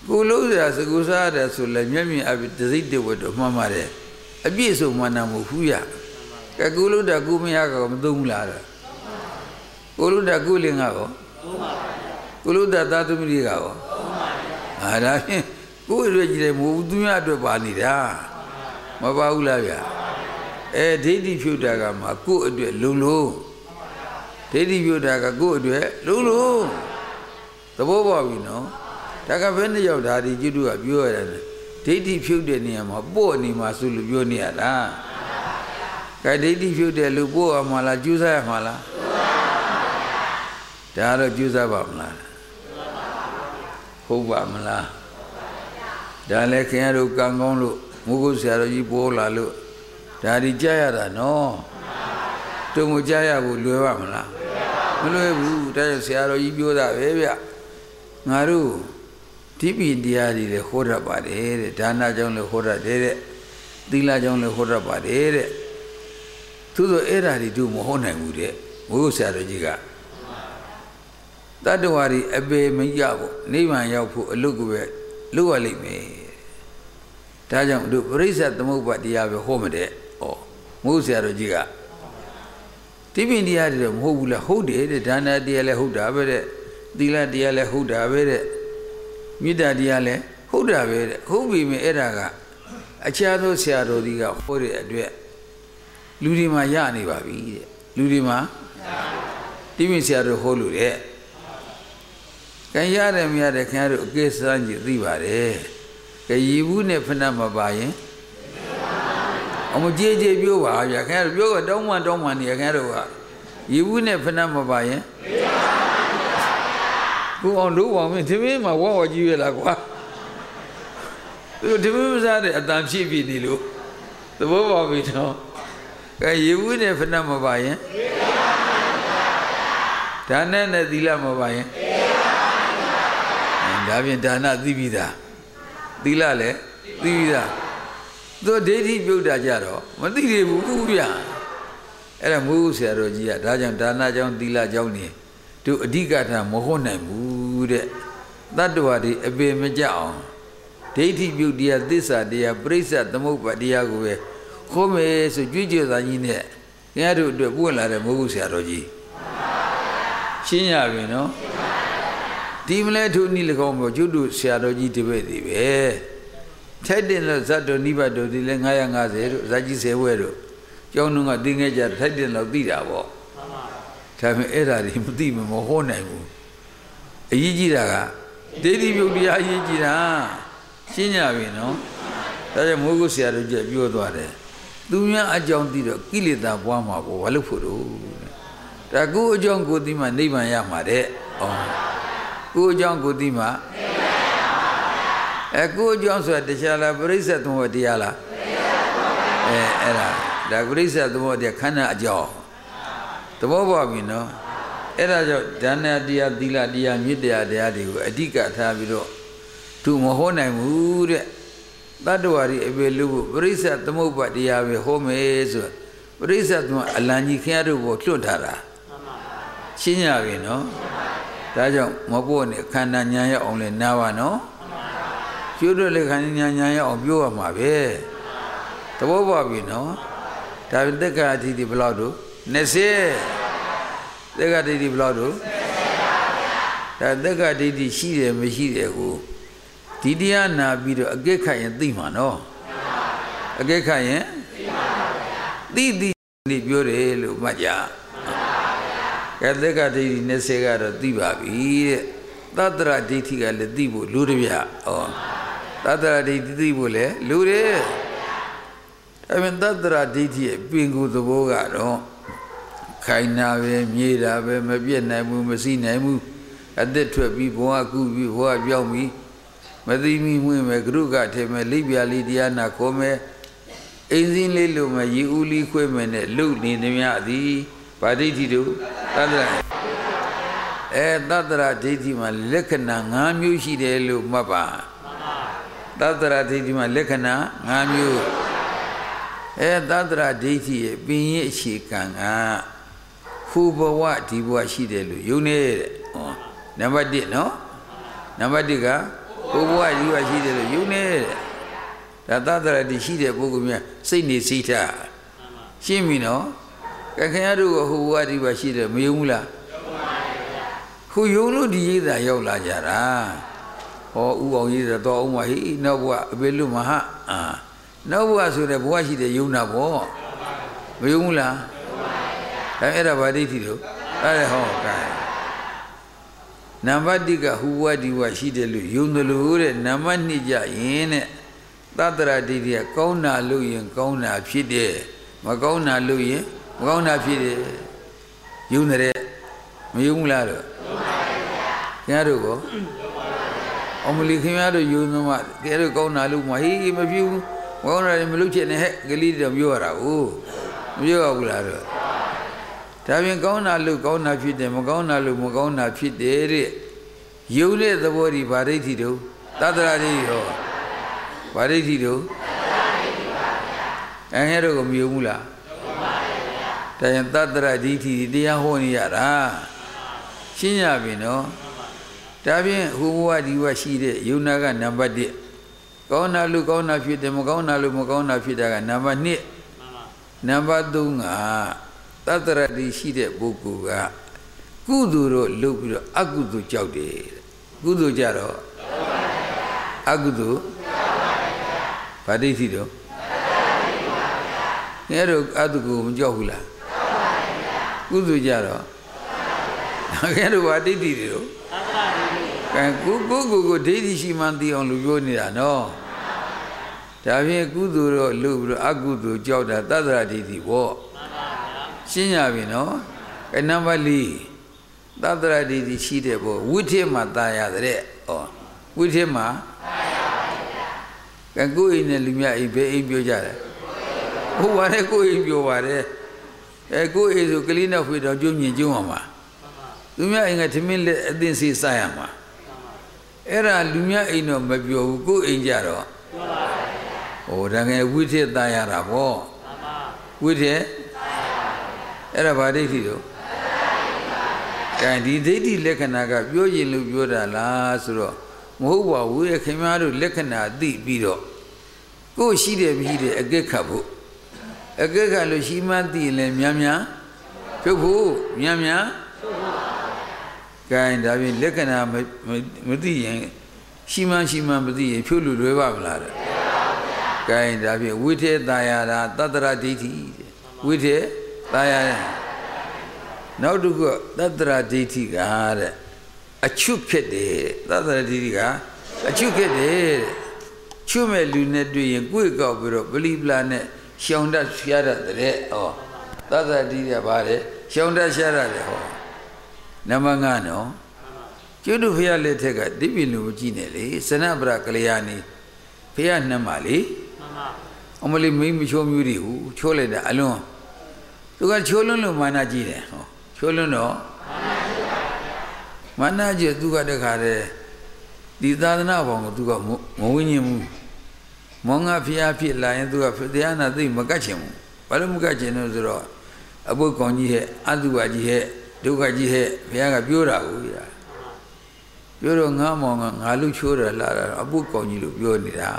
Gulu as a Guzada, so let me have it the word of Mamare. A piece of Manamu Fuya. Kagulu da Gumiaga of Dumlara. Gulu da Gulingao. Gulu da Datumigao. And who is ready to move to Banida? Mabaulaya. A daily few dagama, good Lulu. Daily few daga good Lulu. The Boba, you know. Tagavendi of Daddy, you do a viewer and Tati few near my boy, Masulu Junia. cái đấy đi phiêu để lũ bố mà là chú ra mà là đã rồi chú ra bảo là không bảo mà là đã lấy cái đồ càng ngon lũ mua cái xe rồi đi bố là lũ đã đi chơi ra nó tôi muốn chơi bố lười bảo mà là lười bố đã xe rồi đi bố ra về vậy ngài ru tiếp India đi để khổ ra bà đấy Đana trong là khổ ra đấy Tila trong là khổ ra bà đấy thu rồi era đi du một hôm này mua đấy mua xe rồi gì cả ta đâu à đi abe mấy giờ bộ nếu mà giao phụ lúc về lúc ở lại mày ta trong được lấy xe tao mua bà đi về hôm đấy mua xe rồi gì cả tiếp India đi rồi mua là hốt đấy Đana đi là hốt đã về đấy Tila đi là hốt đã về đấy Mida đi là hốt đã về đấy hốt vì mày era cả cha tôi xe rồi đi cả hốt đấy đấy lưu đi mà ya này bà bị lưu đi mà đi mình xe rồi hốt luôn đấy cái ya này mình để cái rồi cái sản gì đi bà đấy cái gì bún này phân làm mà bà ấy ông chế biểu bà vậy cái rồi biểu cái đông mà này cái rồi gì bún này phân làm mà bà ấy cũng ông đúng không mình thì mà quá gì là quá tôi thì mới ra để làm chi vì đi luôn tôi bảo bà vì sao cái gì bún này phân làm mà bà ấy Đa này đi làm mà bà ấy đã biết Đa na đi bị đã đi là lẽ đi bị đã tôi để đi biểu đạt ra đó mà đi đi bố cũng biết là mua xe rồi gì à Đa na trong đi là trong này tôi đi cả thằng mua hôm này mua đấy ta đùa đi về mới chào để đi biểu đi đi sa đi presa tao mua bà đi của về hôm nay số duy trì ra như này nghe được buôn là mua xe rồi gì xin nhà về nó tìm lại thu ni là không có chút đủ xe rồi gì thì về thấy đến là sao đồ ni bà đồ thì là ngay rồi giá trị xe về rồi trong nó ngồi đi nghe giờ thấy đến là đi ra bỏ thay vì ấy là thì một tí mà hôm này mu ấy gì ra để đi biểu đi ấy gì ra xin nhà về nó ta cho mua cái xe rồi giờ biểu đồ đấy tụi nhà ở trong thì được kí lệ ta qua mà bỏ lúc phụ đồ ta cứ ở trong cô thì mà đi mà ya mà đấy cứ ở trong cô thì mà cứ ở trong số để cho là bơi sẽ tung vào đi à là đã bơi sẽ tung vào đi khăn ở trong tụi bao mình nó là cho Đana đi là miết đi của đi cả thà bị đó tụi mà hôm này mua đấy ta đâu đi về lưu bơi sẽ tung vào đi về hôm ấy rồi bơi sẽ tung là như kia rồi bộ luôn thà ra xin nhà về nó ta cho mà bố này khăn nhà nhà ông lên nào à nó chú đó là khăn nhà ông biểu mà về tao bảo vì nó ta biết tất cả thì bao đủ nè xe tất cả thì bao đủ ta tất cả thì xí đấy mới xí đấy cô đi anh na bị rồi cái khai nhận mà nó cái khai nhận đi biểu đấy luôn mà já cái tất cả thì nè xe cái rồi đi bà bị ta ra đi thì cái là đi bộ lúa đấy à ta ra đi bộ lẽ lúa đấy mình ta ra đi thì bình cụ đồ bố cả đó khai na về mía ra về mà biết này mua mà xin này mua ở đây thuê bị bố cụ bị bố béo mi mà đi mi mua mà cứ cả thế mà Libya na có mà engine lấy luôn mà yêu li quê mà này lúc này này đi bà đi thì đâu ta ra đi thì mà lấy cái nào ngắm yêu gì đấy luôn mà bà ta ra đi thì mà lấy cái nào ngắm yêu ta ra đi thì bình yên chỉ càng khu bao thì bao gì đấy luôn yêu này number đi nó number đi cả khu bao thì bao gì đấy luôn yêu này ta ra đi gì đấy bao nhiêu xây này xây ta xin mi nó cái này rồi khu bao thì bao gì đấy mấy ông là khu yêu luôn đi ra yêu là gì ra ông gì ra to ông ấy nó bao về luôn mà ha nó bao số này bao gì đấy yêu nào bao mấy ông là cái này là đi thì đâu cái cái number đi cả khu bao thì bao gì đấy luôn yêu nó luôn đấy number đi ra yên ta ra đi thì câu nào luôn yên câu nàoဖြစ်đấy မကောင်းတာလို့ရင်မကောင်းတာဖြစ်တယ်ယုံတယ်မယုံဘူးလားတော့ခင်ဗျားတို့ကောအမလီခင်ဗျားတို့ယုံမှခင်ဗျားတို့ကောင်းတာလို့မဟေးမဖြစ်ဘူးမကောင်းတာမလုပ်ချင်နဲ့ဟဲ့ကလေးတော့ပြောရတာဟုတ်မပြောရဘူးလားတော့ဒါပြင်ကောင်းတာလို့ကောင်းတာဖြစ်တယ်မကောင်းတာလို့မကောင်းတာဖြစ်တယ်တဲ့ယုံတဲ့သဘောဒီဗာဒိဋ္ဌိတို့သတ္တရာတွေဟောဗာဒိဋ္ဌိတို့ခင်ဗျားတို့ကမယုံဘူးလားဒါရင်သတ္တရာဒိဋ္ဌိတရားဟောနေရတာရှင်းရပြီနော်ဒါဖြင့်ဟိုဘဝဒီဘဝရှိတဲ့ယုံနာကနံပါတ်1ကောင်းတာလို့ကောင်းတာဖြစ်တယ်မကောင်းတာလို့မကောင်းတာဖြစ်တာကနံပါတ်2နံပါတ်3ကသတ္တရတိရှိတဲ့ပုဂ္ဂိုလ်ကကုသိုလ်တော့လုပ်ပြီးတော့အကုသိုလ်ကြောက်တယ်ကုသိုလ်ကြတော့အကုသိုလ်ဗာဒိဋ္ဌိတော့ငါတို့အတုကိုမကြောက်ဘူးလားကုသိုလ်ကြတော့ငါတို့ဗာဒိဋ္ဌိတွေတော့ကဲကိုဒိဋ္ဌိရှိမှန်းသိအောင်လူပြောနေတာနော်ဒါဖြင့်ကုသိုလ်တော့လုပ်ပြီးတော့အကုသိုလ်ကြောက်တာသတ္တရာဒိဋ္ဌိပေါ့ရှင်းရပြီနော်အဲနံပါတ်4သတ္တရာဒိဋ္ဌိရှိတဲ့ဘောဝိထေမှာตายရတဲ့ဩဝိထေမှာကဲကိုယ်အိမ်နဲ့လူများအိမ်ဘယ်အိမ်ပြောကြတယ်ဟုတ်ပါတယ်ကိုယ်အိမ်ပြောပါတယ်အဲကိုယ်အိမ်ဆိုကလေးနဲ့ဖွေတော့ကျုံမြင်ကျုံအောင်ပါလူများအိမ်ကထမင်းလက်အသင်းစီစားရမှာအဲ့ဒါလူများအိမ်တော့မပြောဘူးကိုယ်အိမ်ကြတော့ဟိုဒါငယ်ဝိထေตายရတာပေါ့ဝိထေအဲ့ဒါဗာဒိဋ္ဌိတော့ကဲဒီဒိဋ္ဌိလက္ခဏာကပြောရင်လို့ပြောတာလားဆိုတော့မဟုတ်ပါဘူးရဲ့ခင်ဗျားတို့လက္ခဏာသိပြီးတော့ကိုယ်ရှိတယ်မရှိတယ်အကဲခတ်ဖို့အကဲခတ်လို့ရှိမှန်းသိရင်လည်းများများဖြုတ်ဖို့များများကဲဒါပြင်လက္ခဏာမသိရင်ရှိမှန်းမသိရင်ဖြုတ်လို့လွယ်ပါမလားတဲ့ကဲဒါပြင်ဝိထေตายရတာသတ္တရဒိဋ္ဌိဝိထေตายရနောက်တစ်ခုသတ္တရာဒိဋ္ဌိကတဲ့အချုပ်ဖြစ်တယ်သတ္တရာဒိဋ္ဌိကအချုပ်ဖြစ်တယ်ချွတ်မဲ့လူနဲ့တွေ့ရင်ကိုယ်ကောက်ပြီးတော့ပလီပလာနဲ့ရှောင်တတ်ရှားတတ်တဲ့ဟောသတ္တရာဒိဋ္ဌိကပါတယ်ရှောင်တတ်ရှားရတယ်ဟောနံပါတ်5နော်ကျွတ်တို့ဖះလက်ထက်ကတိပိလူမကြည့်နဲ့လေစနဗရကလျာဏီဖះနှမ်းပါလေအမလေးမိမချိုးမျိုးတွေဟူချိုးလိုက်တာအလွန်သူကချိုးလွန်းလို့မာနကြည့်တယ်ဟောချိုးလွန်းတော့မာနကြည့်သူကတခါတည်းဒီသာသနာဘောင်ကိုသူကမဝိညာဉ်ဘူးမောင်ငါဖျားဖြစ်လာရင်သူကတရားနာသိမကတ်ချင်ဘူးဘာလို့မကတ်ချင်လို့ဆိုတော့အပုတ်ကောင်ကြီးဟဲ့အတုဝကြီးဟဲ့ဒုက္ခကြီးဟဲ့ဘုရားကပြောတာကိုပြောတော့ငါမောင်ငါလူချိုးတယ်လာတာအပုတ်ကောင်ကြီးလို့ပြောနေတာ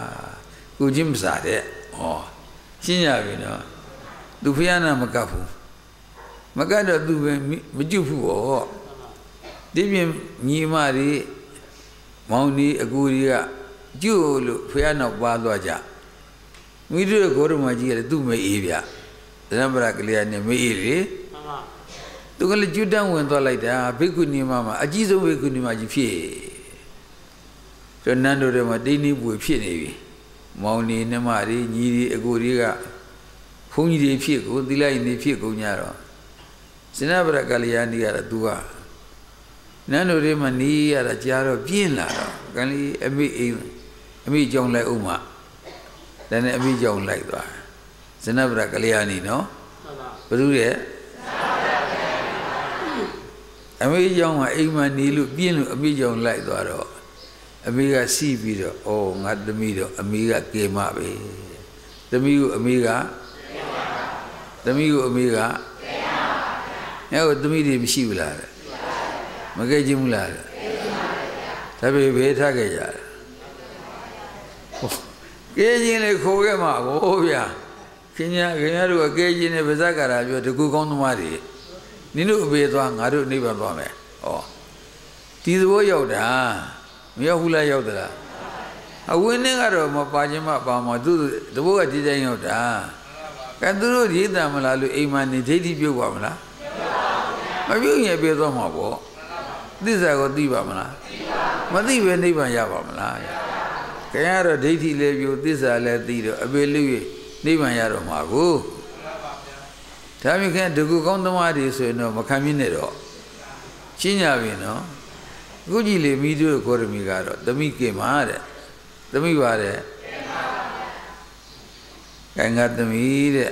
ကိုချင်းမစားတဲ့ဟောရှင်းရပြီနော်သူဖျားနာမကတ်ဘူးမကတ်တော့သူပဲမကျွတ်ဘူးဟောဒီပြင်ညီမတွေမောင်ဒီအကူတွေကကျွတ်လို့ဖျားနောက်ပါသွားကြမိတို့ဂေါရမကြီးကလည်းသူ့မအေးဗျသရမရကလေးနဲ့မအေးလေသူကလည်းကျွတ်တန်းဝင်သွားလိုက်တာဘိက္ခုနီမမှာအကြီးဆုံးဘိက္ခုနီမကြီးဖြစ်ကျွန်နန်းတို့ထဲမှာတိနိပွေဖြစ်နေပြီမောင်နေနှမတွေညီတွေအကူတွေကဘုန်းကြီးတွေဖြစ်ကိုသီလရင်တွေဖြစ်ကုန်ကြတော့စနဗရကလျာဏီကတော့သူကနန်းတို့တွေမှာနေရတာကြားတော့ပြင်းလာတော့ကလေးအမိကြောင့်လိုက်ဥမာဒါနဲ့အမိကြောင့်လိုက်သွားစနဗရကလျာဏီနော်ဘယ်သူရဲ့အမိကြောင့်ကအိမ်မှာနေလို့ပြင်းလို့အမိကြောင့်လိုက်သွားတော့အမိကစီးပြီးတော့အော်ငါသမီးတော့အမိကကေမပဲသမီးကိုအမိကသမီးကိုအမိကအဲ့ကိုသမီးတွေမရှိဘူးလားမကဲချင်းဘူးလားဒါပေမဲ့ဘယ်ထားခဲ့ကြလဲကဲချင်းလေခိုးခဲ့မှာကိုဗျာခင်ဗျားတို့ကကဲချင်းနဲ့ဗဇက်ကရာပြောတကူကောင်းသမားတွေနင်တို့အပေသွားငါတို့နိဗ္ဗာန်သွားမယ်ဩဒီသဘောရောက်တာမရောက်ဘူးလားရောက်သလားအဝင်းနဲ့ကတော့မပါခြင်းမပါမှာသူသဘောကဒီတိုင်းရောက်တာကဲသူတို့ရေးတံမလားလို့အိမ်မှာနေဒိဋ္ဌိပြုတ်ပါမလားမပြုတ်ရင်ပြေသွားမှာပေါ့သစ္စာကိုသိပါမလားမသိပဲနိဗ္ဗာန်ရပါမလားခင်ဗျားတော့ဒိဋ္ဌိလည်းပြုတ်သစ္စာလည်းသိတော့အပေလို့နိဗ္ဗာန်ရတော့မှာကို ဒါမျိုးခင်တကူကောင်းသမားတွေဆိုရင်တော့မခံမြင်နဲ့တော့ရှင်းကြပြီနော်အခုကြည့်လေမိတို့ကိုရမီကတော့သမီးကေမှာတဲ့သမီးပါတယ်ခိုင်ကသမီးတဲ့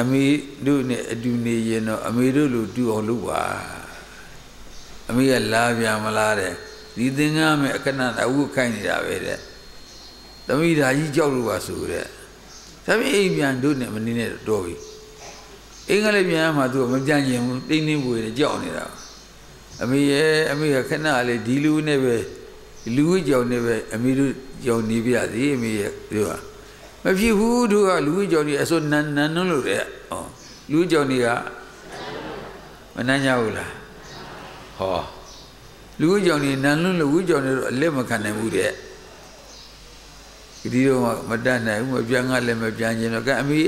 အမေတို့နဲ့အတူနေရင်တော့အမေတို့လိုတူအောင်လုပ်ပါအမေကလာပြန်မလားတဲ့ဒီသင်္ကန်းမဲ့အခဏအဝတ်ခိုင်းနေတာပဲတဲ့သမီးဒါကြီးကြောက်လို့ပါဆိုတဲ့သမီးအိမ်ပြန်တို့နဲ့မနေနဲ့တော့ပြီအင်္ဂလိပ်ပြန်မှသူကမပြန်ကျင်ဘူးတင်းတင်းပွေနဲ့ကြောက်နေတာအမေကခဏလေးဒီလူနဲ့ပဲလူဝိကြောင်နဲ့ပဲအမေတို့ကြောင်နေပြစီအမေရဲ့သူကမဖြစ်ဘူးသူကလူဝိကြောင်ကြီးအစိုးနန်းလို့တဲ့ဟောလူဝိကြောင်ကြီးကမနှမ်းကြဘူးလားဟောလူဝိကြောင်ကြီးနန်းလို့လူဝိကြောင်တွေတော့အလက်မခံနိုင်ဘူးတဲ့ဒီတော့မတတ်နိုင်ဘူးမပြန်ကလည်းမပြန်ခြင်းတော့ကအမေ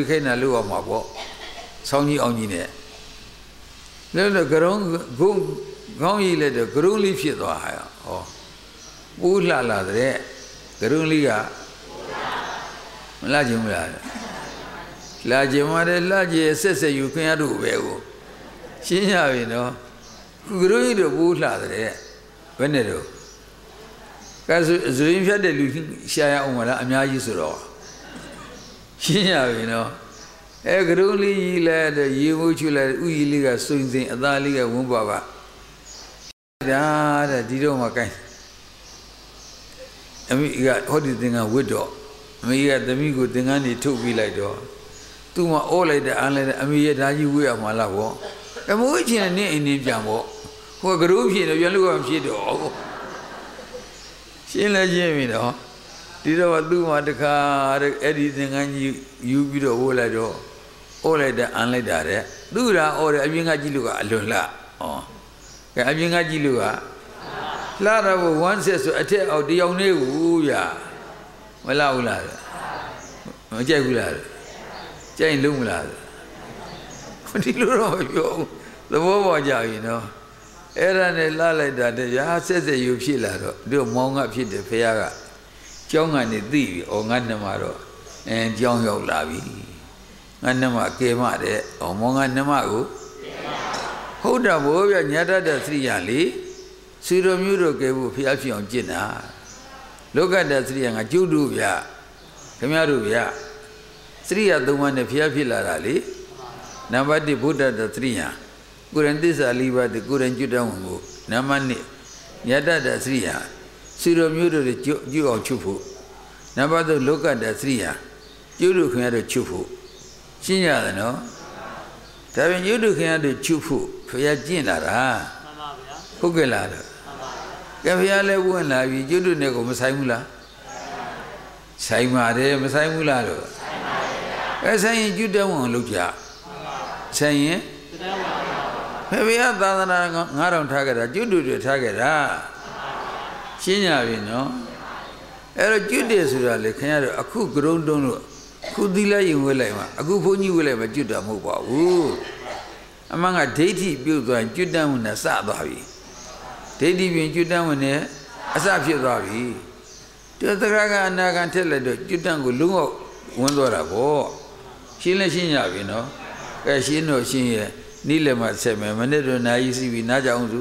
ခိုင်းတာလို့အောင်မှာပေါ့ဆောင်းကြီးအောင်ကြီးနဲ့လည်းတော့ကရုံးခေါင်းကြီးလည်းတော့ကရုံးလေးဖြစ်သွားဟာဟောပူးလှလာတဲ့ကရုံးလေးကမလှခြင်းမလားလှခြင်းမတယ်လှခြင်းဆက်ယူခင်ရတို့ပဲကိုရှင်းရပြီနော်ကရုံးကြီးတော့ပူးလှတဲ့ဘယ်နဲ့တော့ကဲဇွင်းဖြတ်တဲ့လူရှာရအောင်မလားအများကြီးဆိုတော့ရှင်းရပြီနော်ကရုံးလေးကြီးလဲရေမိုးချူလဲဥကြီးလေးကစုံစင်အသားလေးကဝန်းပါပါဒါတဲ့ဒီတော့မှကိုင်းအမေကဟောဒီသင်္ကန်းဝတ်တော့အမေကသမီးကိုသင်္ကန်းနေထုတ်ပြီးလိုက်တော့သူ့မှာအော်လိုက်တဲ့အားလဲအမေရဲ့ဓာကြီးဝတ်ရမှာလားဗောအမိုးချင်းနဲ့အင်းနေပြန်ဗောဟိုကရုံးဖြစ်တော့ပြန်လို့ကဖြစ်တော့ရှင်းလဲရှင်းပြီနော်ဒီတော့သူ့မှာတခါအဲ့ဒီသင်္ကန်းကြီးယူပြီးတော့ဝတ်လိုက်တော့အော်လိုက်တဲ့အန်လိုက်တာတဲ့သူ့ရာအော်တယ်အပြင်ကကြည့်လို့ကအလွန်လှဩကဲအပြင်ကကြည့်လို့ကလှတော့ဝမ်းဆက်ဆိုအထက်အောက်တယောက်နေကိုဗျာမလှဘူးလားမကြိုက်ဘူးလားကြိုက်လုံးမလားဒီလိုတော့မပြောဘူးသဘောပေါက်ကြပြီနော်အဲ့ဒါနဲ့လှလိုက်တာတဲ့ရာဆက်ယူဖြစ်လာတော့တို့မောင်ကဖြစ်တယ်ဖះကကျောင်းကနေသိပြီဩငါနှမတော့ကျောင်းရောက်လာပြီငါနှမကဲမတဲ့ဩမောင်ကနှမကိုဟုတ်တာဗောဗျညတတ်တဲ့သရိယာလေစီတော်မျိုးတို့ကဲဖို့ဖះဖြစ်အောင်ကျင့်တာလောကတ္တသရိယာငါကျုပ်တို့ဗျခင်ဗျားတို့ဗျသရိယာသုံးပါးနဲ့ဖះဖြစ်လာတာလေနံပါတ်1ဘုဒ္ဓတ္တသရိယာကိုရံသစ္စာ၄ပါးကိုရံကျွတ်တောင်းကိုနံပါတ်2ညတတ္တသရိယာစီတော်မျိုးတို့ကျွတ်အောင်ချုပ်ဖို့နံပါတ်3လောကတ္တသရိယာကျွတ်တို့ခင်ရတို့ချုပ်ဖို့ရှင်းရတယ်နော်ဒါပြင်ကျွတ်တို့ခင်ရတို့ချုပ်ဖို့ဖျားကျင့်လာတာမှန်ပါဗျာဟုတ်ကဲ့လားတော့ကဲဖျားလည်းဝင်လာပြီကျွတ်တို့နဲ့ကိုမဆိုင်ဘူးလားဆိုင်ပါတယ်မဆိုင်ဘူးလားတော့ဆိုင်ပါတယ်ဗျာဆိုင်ရင်ကျွတ်တောင်းအောင်လုပ်ကြဆိုင်ရင်ဖေဖေကသာသနာ9000ထားခဲ့တာကျွတ်တူတွေထားခဲ့တာရှင်းကြပြီနော်အဲ့တော့ကျွတ်တယ်ဆိုတာလေခင်ဗျားတို့အခုကရုံတုံးလို့ခုသီလရင်ဝဲလိုက်မှာအခုဘုန်းကြီးဝဲလိုက်မှာကျွတ်တာမဟုတ်ပါဘူးအမှန်ကဒိဋ္ဌိပြုတ်သွားရင်ကျွတ်တမ်းဝင်နဲ့စသွားပြီဒိဋ္ဌိပြင်ကျွတ်တမ်းဝင်နဲ့အစဖြစ်သွားပြီတသရကအနာခံထက်လိုက်တော့ကျွတ်တမ်းကိုလုံးဝဝင်သွားတာပေါ့ရှင်းလဲရှင်းကြပြီနော်ကဲရှင်းတော့ရှင်းရဲ့နေ့လည်းမှဆက်မယ်မနေ့တော့နာရီစီပြီးနားကြအောင်စု